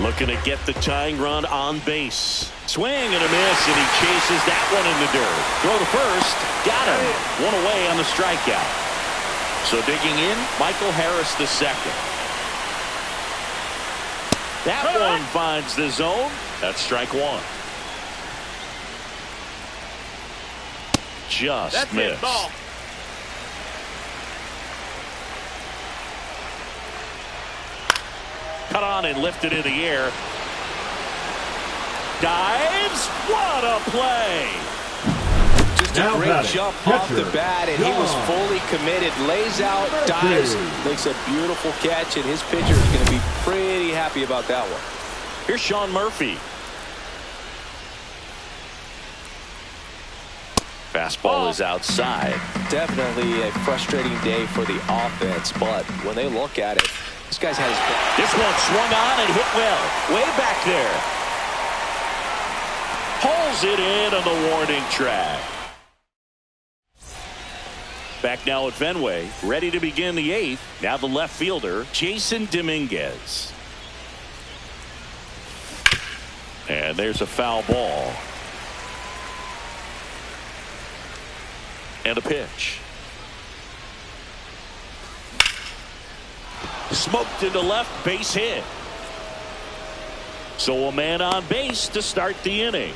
Looking to get the tying run on base. Swing and a miss, and he chases that one in the dirt. Throw to first. Got him. One away on the strikeout. So digging in, Michael Harris the second. That one finds the zone. That's strike one. Just missed. Ball. Cut on and lifted in the air. Dives. What a play. Just a great jump off the bat, and he was fully committed. Lays out, dives, makes a beautiful catch, and his pitcher is going to be pretty happy about that one. Here's Sean Murphy. Fastball is outside. Definitely a frustrating day for the offense, but when they look at it, this guy's had his... This one swung on and hit well. Way back there. Pulls it in on the warning track. Back now at Fenway, ready to begin the eighth. Now the left fielder, Jason Dominguez. And there's a foul ball. And a pitch. Smoked into left, base hit. So a man on base to start the inning.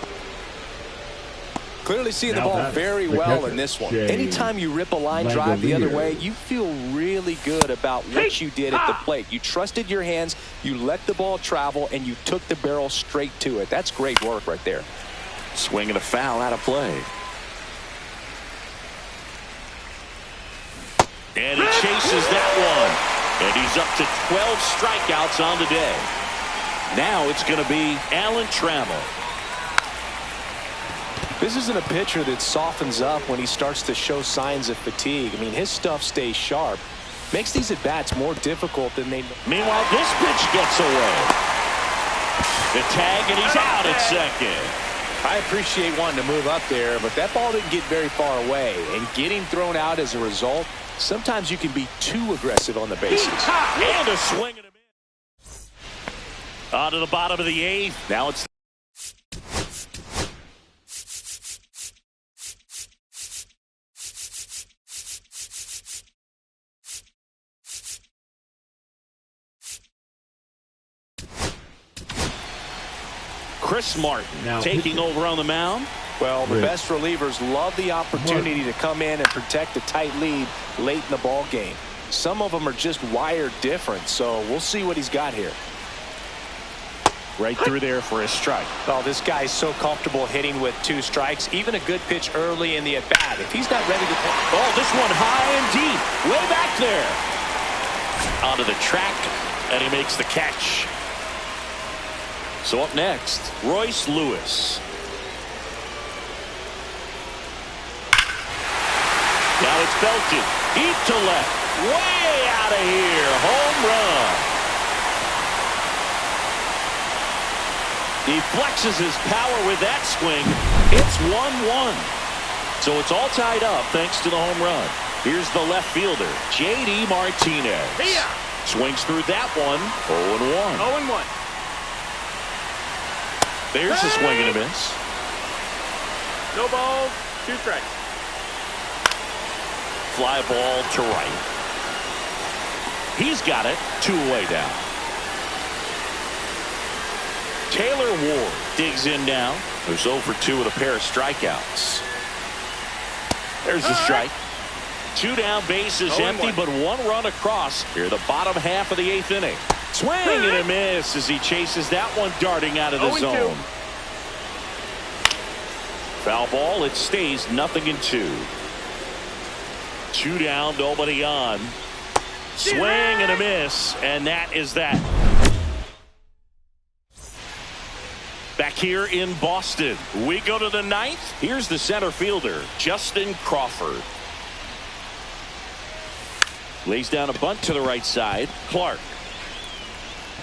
Clearly seeing the ball very well in this one. Anytime you rip a line drive the other way, you feel really good about what you did at the plate. You trusted your hands, you let the ball travel, and you took the barrel straight to it. That's great work right there. Swing and a foul out of play. And he chases that one. And he's up to 12 strikeouts on the day. Now it's going to be Alan Trammell. This isn't a pitcher that softens up when he starts to show signs of fatigue. I mean, his stuff stays sharp. Makes these at-bats more difficult than they... Meanwhile, this pitch gets away. The tag, and he's out at second. I appreciate wanting to move up there, but that ball didn't get very far away. And getting thrown out as a result, sometimes you can be too aggressive on the bases. And a swing and a miss. On to the bottom of the eighth. Now it's... Chris Martin now taking over on the mound. Well, the best relievers love the opportunity to come in and protect a tight lead late in the ball game. Some of them are just wired different, so we'll see what he's got here. Right through there for a strike. Oh, this guy's so comfortable hitting with 2 strikes. Even a good pitch early in the at-bat. If he's not ready to... Oh, this one high and deep. Way back there. Onto the track, and he makes the catch. So up next, Royce Lewis. Now it's belted. Deep to left. Way out of here. Home run. He flexes his power with that swing. It's 1-1. So it's all tied up thanks to the home run. Here's the left fielder, J.D. Martinez. Swings through that one. 0-1. 0-1. There's a swing and a miss. No balls, 2 strikes. Fly ball to right. He's got it. 2 away down. Taylor Ward digs in now. Who's 0 for 2 with a pair of strikeouts. There's the strike. 2 down, base is empty, but 1 run across here the bottom half of the 8th inning. Swing and a miss as he chases that one darting out of the zone. Foul ball. It stays 0-2. 2 down, nobody on. Swing and a miss, and that is that. Back here in Boston, we go to the 9th. Here's the center fielder, Justin Crawford. Lays down a bunt to the right side. Clark.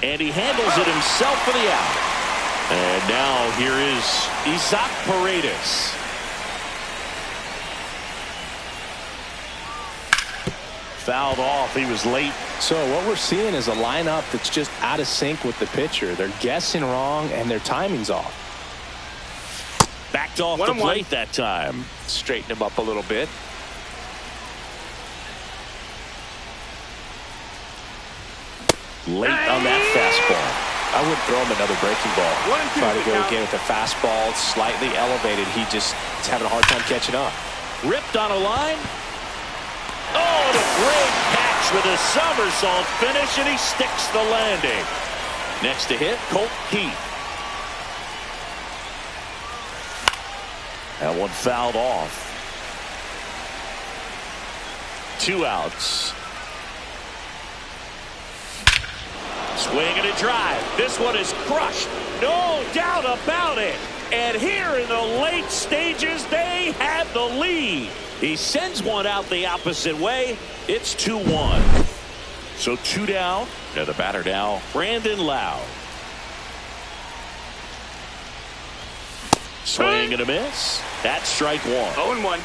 And he handles it himself for the out. And now here is Isaac Paredes. Fouled off. He was late. So what we're seeing is a lineup that's just out of sync with the pitcher. They're guessing wrong, and their timing's off. Backed off the plate that time. Straighten him up a little bit. Late on that fastball. I wouldn't throw him another breaking ball. Try to go again with the fastball. It's slightly elevated. He just is having a hard time catching up. Ripped on a line. Oh, and a great catch with a somersault finish, and he sticks the landing. Next to hit, Colt Keith. That one fouled off. 2 outs. Swing and a drive. This one is crushed. No doubt about it. And here in the late stages, they have the lead. He sends one out the opposite way. It's 2-1. So 2 down. And the batter now, Brandon Lowe. Swing and a miss. That's strike 1. 0-1.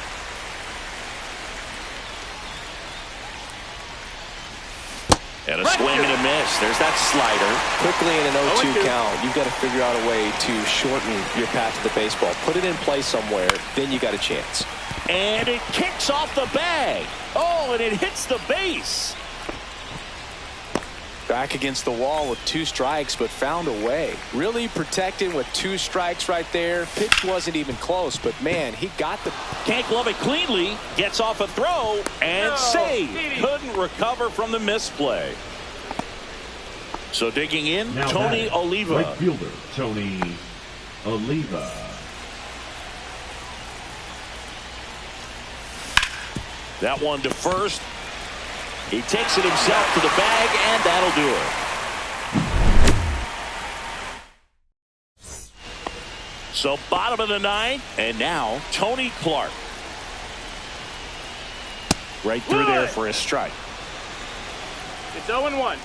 And a swing and a miss. There's that slider. Quickly in an 0-2 count, you've got to figure out a way to shorten your path to the baseball. Put it in play somewhere, then you got a chance. And it kicks off the bag. Oh, and it hits the base. Back against the wall with 2 strikes, but found a way. Really protected with 2 strikes right there. Pitch wasn't even close, but man, he got the... Can't glove it cleanly. Gets off a throw and saved. Couldn't recover from the misplay. So digging in, Now Tony Oliva. Right fielder, Tony Oliva. That one to first. He takes it himself to the bag, and that'll do it. So bottom of the 9th, and now Tony Clark. Right through there for a strike. It's 0-1.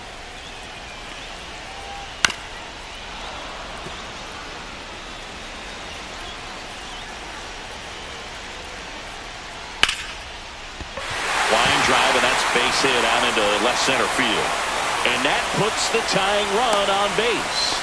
Line drive, and that's base hit out into left center field. And that puts the tying run on base.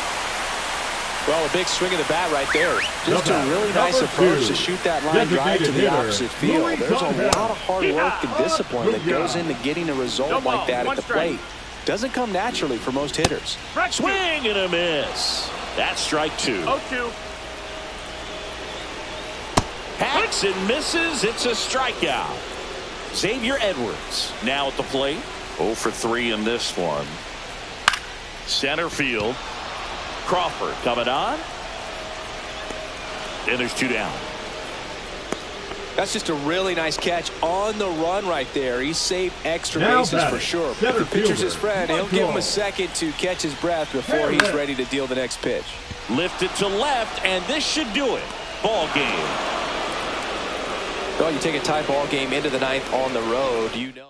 Well, a big swing of the bat right there. Just a really nice approach to shoot that line drive to the opposite field. There's a lot of hard work and discipline that goes into getting a result like that at the plate. Doesn't come naturally for most hitters. Swing and a miss. That's strike 2. 0-2. Hacks and misses. It's a strikeout. Xavier Edwards now at the plate. 0 for 3 in this one. Center field. Crawford coming on. And there's 2 down. That's just a really nice catch on the run right there. He saved extra bases for sure. If the pitcher's his friend, he'll give him a second to catch his breath before he's ready to deal the next pitch. Lifted to left, and this should do it. Ball game. Well, you take a tie ball game into the 9th on the road, you know.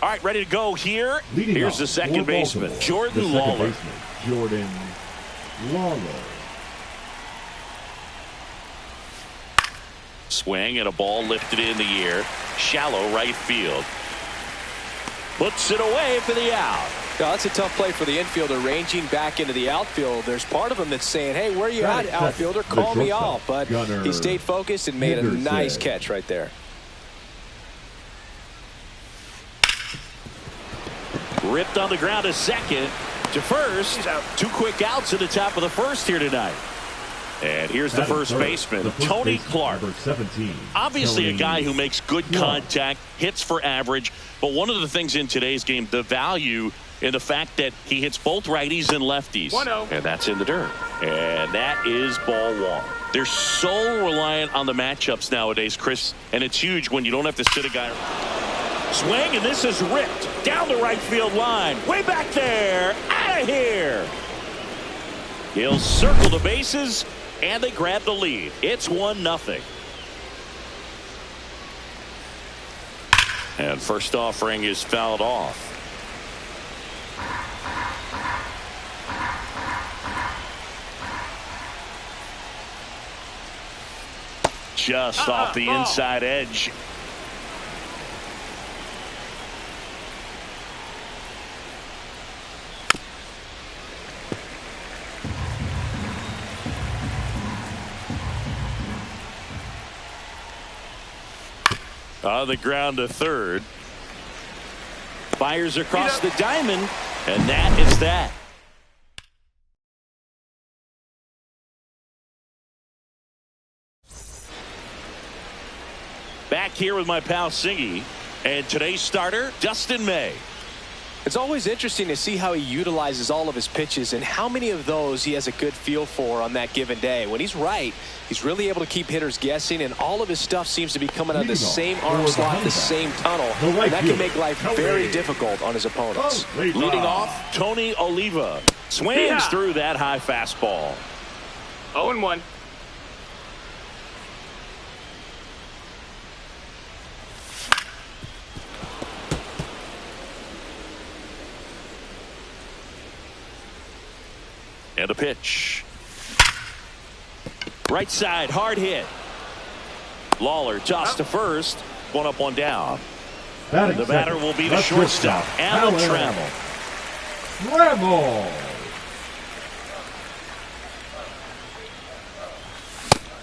All right, ready to go here. Leading Here's off the second baseman, Jordan Lawler. Jordan Lawler. Swing and a ball lifted in the air. Shallow right field. Puts it away for the out. Now, that's a tough play for the infielder, ranging back into the outfield. There's part of him that's saying, hey, where you at, outfielder? Call me off. But he stayed focused and made a nice catch right there. Ripped on the ground to second. To first. Two quick outs at the top of the first here tonight. And here's the first baseman, Tony Clark. Obviously a guy who makes good contact, hits for average. But one of the things in today's game, the value in the fact that he hits both righties and lefties. 1-0. And that's in the dirt. And that is ball one. They're so reliant on the matchups nowadays, Chris. And it's huge when you don't have to sit a guy. Swing, and this is ripped down the right field line. Way back there. Out of here. He'll circle the bases, and they grab the lead. It's 1-0. And first offering is fouled off. just off the inside edge. On the ground to third. Fires across the diamond, and that is that. Back here with my pal Singy, and today's starter, Dustin May. It's always interesting to see how he utilizes all of his pitches and how many of those he has a good feel for on that given day. When he's right, he's really able to keep hitters guessing, and all of his stuff seems to be coming out of the same arm slot, the same tunnel, and that can make life very difficult on his opponents. Leading off, Tony Oliva swings through that high fastball. 0-1. And a pitch. Right side, hard hit. Lawler tossed to first. One up, one down. The batter will be the shortstop, Alan Trammell.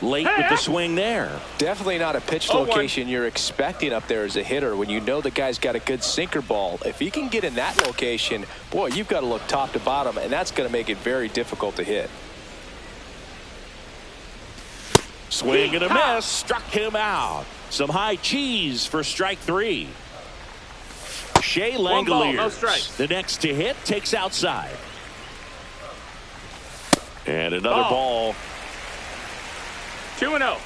Late with the swing there. Definitely not a pitch location you're expecting up there as a hitter when you know the guy's got a good sinker ball. If he can get in that location, boy, you've got to look top to bottom, and that's going to make it very difficult to hit. Swing and a miss. Struck him out. Some high cheese for strike three. Shea Langoliers, no strikes. the next to hit, takes outside. And another ball. 2-0.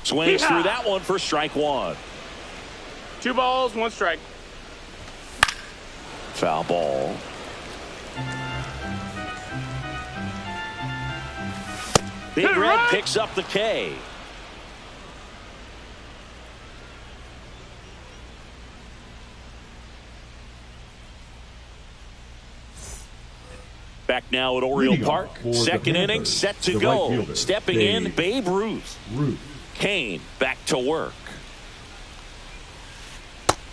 Swings through that one for strike one. 2 balls, 1 strike. Foul ball. Big Red picks up the K. Back now at Oriole Park. Second inning set to go. Stepping in, Babe Ruth. Kane back to work.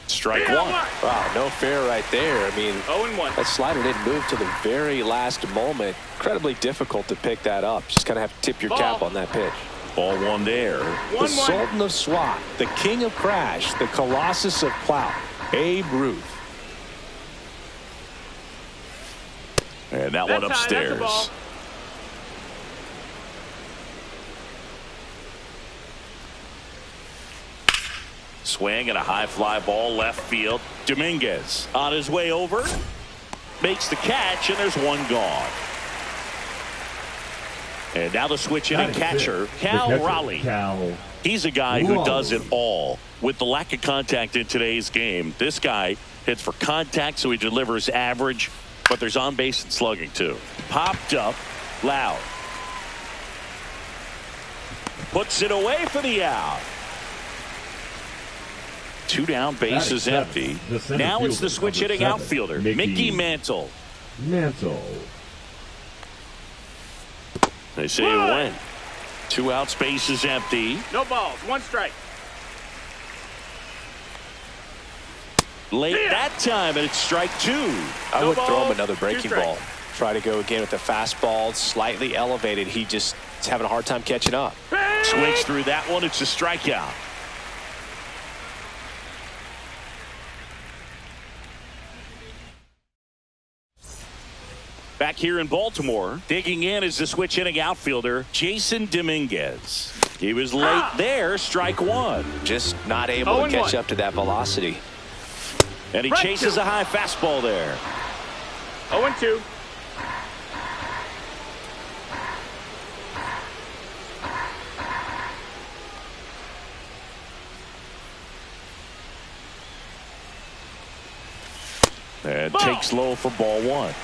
Strike one. Wow, no fair right there. I mean, 0-1. that slider didn't move till the very last moment. Incredibly difficult to pick that up. Just kind of have to tip your cap on that pitch. Ball one there. The Sultan of Swat, the King of Crash, the Colossus of Plow, Babe Ruth. And that one upstairs. Swing and a high fly ball left field. Dominguez on his way over. Makes the catch, and there's one gone. And now the switch hitting catcher, Cal Raleigh. He's a guy who does it all. With the lack of contact in today's game, this guy hits for contact, so he delivers average, but there's on base and slugging too. Popped up, loud. Puts it away for the out. 2 down, base is empty. Now it's the switch hitting outfielder, Mickey Mantle. They say it went. 2 outs, base is empty. No balls, 1 strike. Late that time, and it's strike 2. I would throw him another breaking ball. Try to go again with the fastball, slightly elevated. He just is having a hard time catching up. Swings through that one. It's a strikeout. Back here in Baltimore, digging in is the switch hitting outfielder, Jason Dominguez. He was late there, strike 1. Just not able to catch up to that velocity. And he chases a high fastball there. 0-2. And takes low for ball 1.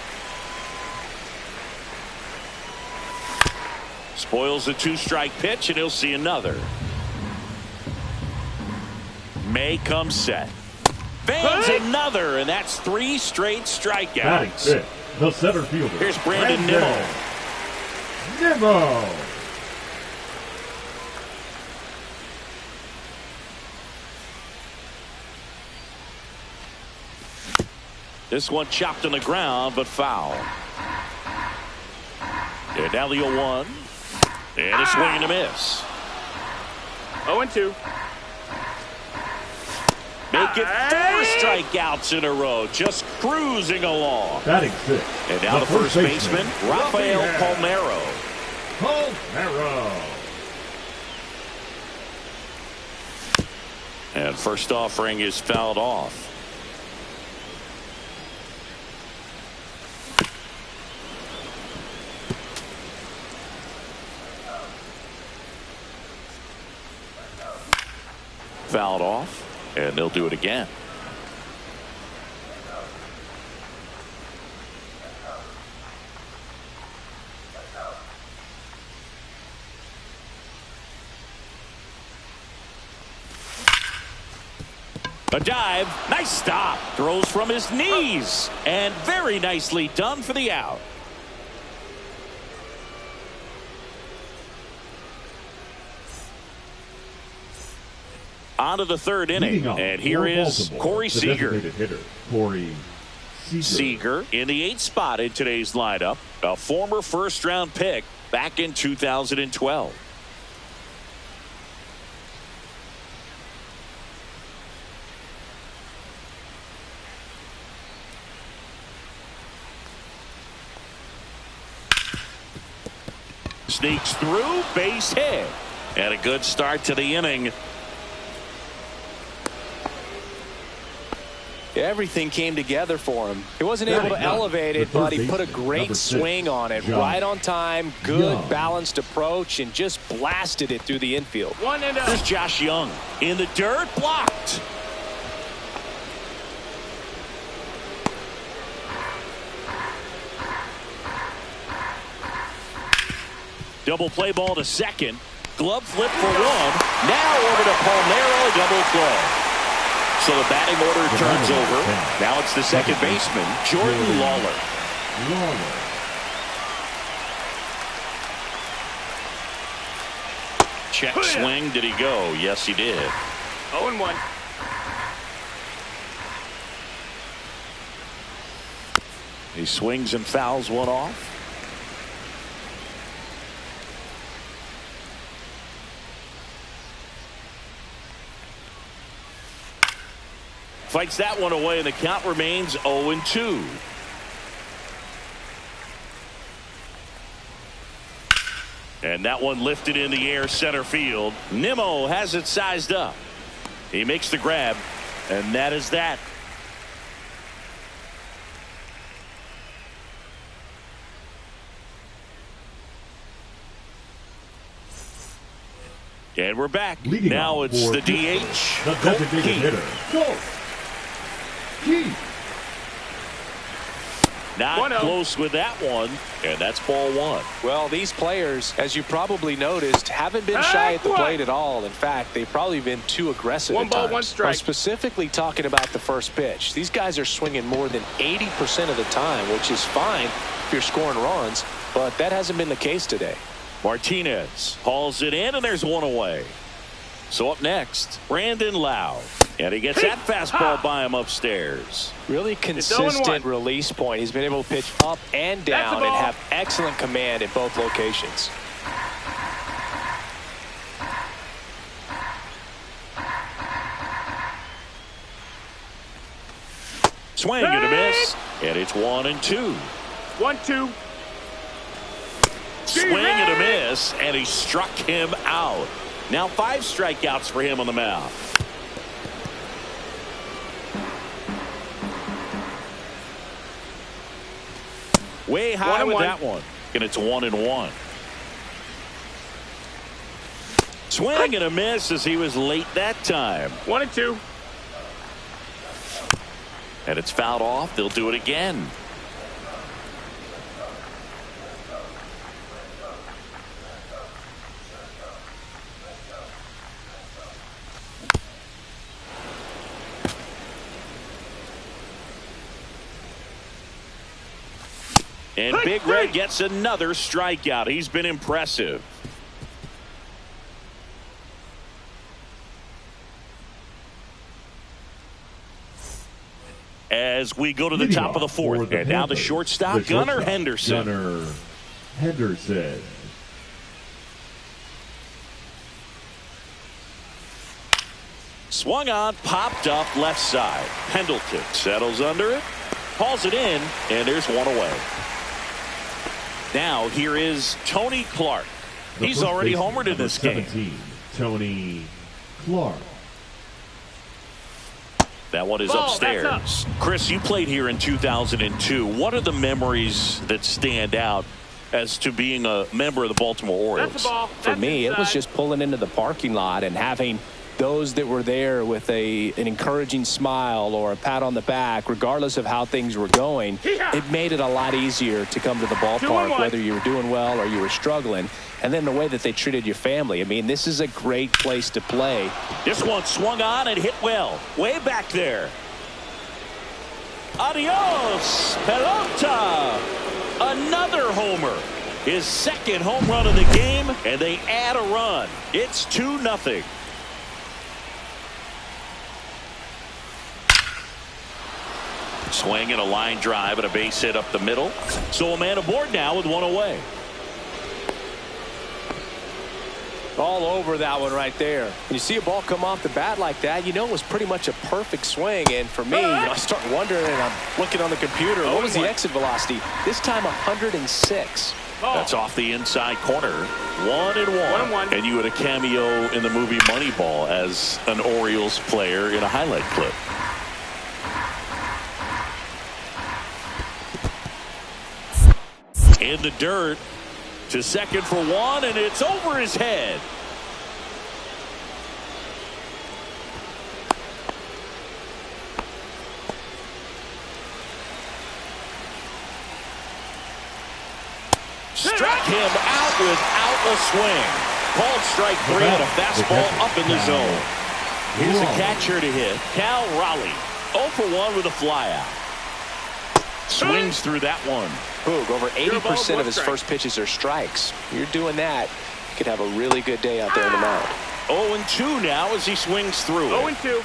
Spoils a 2-strike pitch, and he'll see another. May comes set. Fans another, and that's 3 straight Batting strikeouts. 5th, the center fielder. Here's Brandon Nimmo. Nimmo. This one chopped on the ground, but foul. And now the 0-1. And a swing and a miss. 0-2. Make it 4 strikeouts in a row. Just cruising along. Batting 5th. And now the first baseman, Rafael Palmeiro. Palmeiro. And first offering is fouled off. Fouled off, and they'll do it again. A dive, nice stop, throws from his knees, and very nicely done for the out. On to the 3rd inning, and here is Corey Seager. Seager in the 8th spot in today's lineup, a former first-round pick back in 2012. Sneaks through, base hit, and a good start to the inning. Everything came together for him. He wasn't able to elevate it, but he put a great swing on it. Right on time, good balanced approach, and just blasted it through the infield. 1-0. Here's Josh Young in the dirt, blocked. Double play ball to second. Glove flip for 1. Now over to Palmeiro, double play. So the batting order turns over. Now it's the second baseman, Jordan Lawler. Check swing. Did he go? Yes, he did. 0-1. He swings and fouls one off. Fights that one away, and the count remains 0-2. And that one lifted in the air center field. Nimmo has it sized up. He makes the grab, and that is that. And we're back. Now it's the DH. The designated hitter, Colt Keith. Not close with that one, and that's ball 1. Well, these players, as you probably noticed, haven't been shy at the plate at all. In fact, they've probably been too aggressive at times. 1 ball, 1 strike. I'm specifically talking about the first pitch. These guys are swinging more than 80% of the time, which is fine if you're scoring runs, but that hasn't been the case today. Martinez hauls it in, and there's one away. So up next, Brandon Lau. And he gets that fastball by him upstairs. Really consistent release point. He's been able to pitch up and down and have excellent command in both locations. Swing and a miss, and it's 1-2. 1-2. Swing and a miss, and he struck him out. Now 5 strikeouts for him on the mound. Way high with that one, and it's 1-1. Swing and a miss as he was late that time. 1-2. And it's fouled off. They'll do it again. And Big Red gets another strikeout. He's been impressive. As we go to the top of the fourth. And now the shortstop, Gunnar Henderson. Gunnar Henderson. Swung on, popped up left side. Pendleton settles under it, hauls it in, and there's one away. Now here is Tony Clark. He's already homered in this game. Tony Clark. That one is upstairs. Chris, you played here in 2002. What are the memories that stand out as to being a member of the Baltimore Orioles? For me, it was just pulling into the parking lot and having those that were there with an encouraging smile or a pat on the back, regardless of how things were going. It made it a lot easier to come to the ballpark, whether you were doing well or you were struggling. And then the way that they treated your family. I mean, this is a great place to play. This one swung on and hit well. Way back there. Adios, pelota. Another homer. His second home run of the game, and they add a run. It's 2-0. Swing and a line drive and a base hit up the middle. So a man aboard now with one away. All over that one right there. When you see a ball come off the bat like that, you know it was pretty much a perfect swing. And for me, I start wondering, and I'm looking on the computer, what was the exit velocity? This time 106. That's off the inside corner. 1-1. And you had a cameo in the movie Moneyball as an Orioles player in a highlight clip. In the dirt to second for one, and it's over his head. Struck him out without a swing. Called strike 3 on a fastball up in the zone. Here's a catcher to hit. Cal Raleigh 0 for 1 with a flyout. Swings through that one. Boog, over 80% of his first pitches are strikes. You're doing that, you could have a really good day out there in the mound. 0-2 now as he swings through it. 0-2.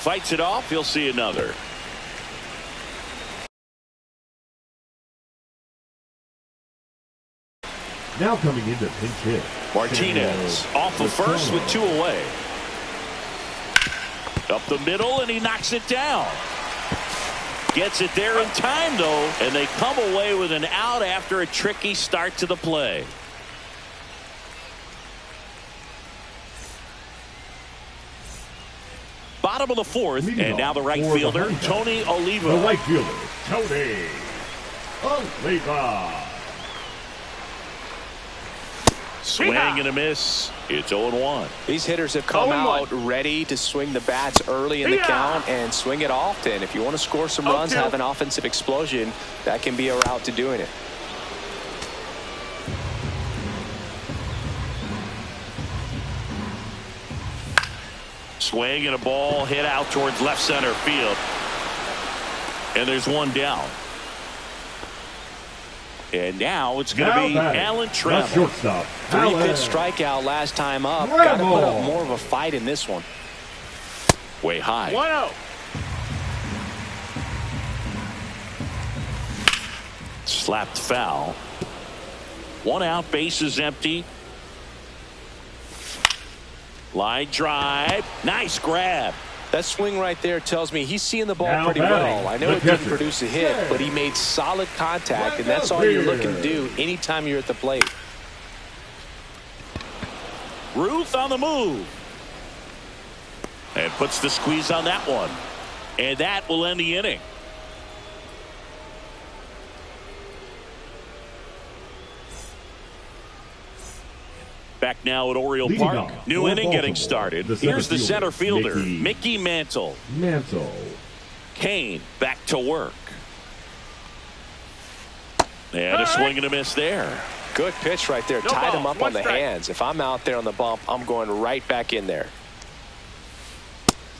Fights it off. He'll see another. Now coming into pinch hit. Martinez off the first with 2 away. Up the middle, and he knocks it down. Gets it there in time, though, and they come away with an out after a tricky start to the play. Bottom of the fourth, and now the right fielder, Tony Oliva. The right fielder, Tony Oliva. Swing and a miss. It's 0-1. These hitters have come out ready to swing the bats early in the count and swing it often. If you want to score some runs, have an offensive explosion, that can be a route to doing it. Swing and a ball hit out towards left center field. And there's one down. And now it's going to be Alan Trammell. 3-pitch strikeout last time up. Got to put up more of a fight in this one. Way high. 1-0. Slapped foul. 1 out, base is empty. Line drive. Nice grab. That swing right there tells me he's seeing the ball pretty well. I know it didn't produce a hit, but he made solid contact, and that's all you're looking to do anytime you're at the plate. Ruth on the move. And puts the squeeze on that one. And that will end the inning. Back now at Oriole Park. New inning getting started. Here's the center fielder, Mickey Mantle. Kane back to work. And a swing and a miss there. Good pitch right there. Tied him up on the hands. If I'm out there on the bump, I'm going right back in there.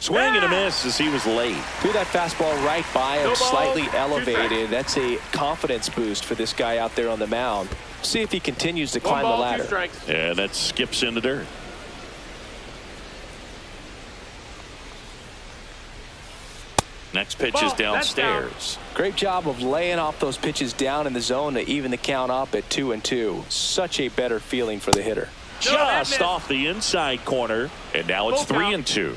Swing and a miss as he was late. Threw that fastball right by him, No ball, slightly 2 elevated. That's a confidence boost for this guy out there on the mound. See if he continues to climb the 1 ball, 2 ladder. strikes. Yeah, that skips in the dirt. Next pitch is downstairs. Great job of laying off those pitches down in the zone to even the count up at 2-2. Such a better feeling for the hitter. Just off the inside corner, and now it's Full count. 3-2.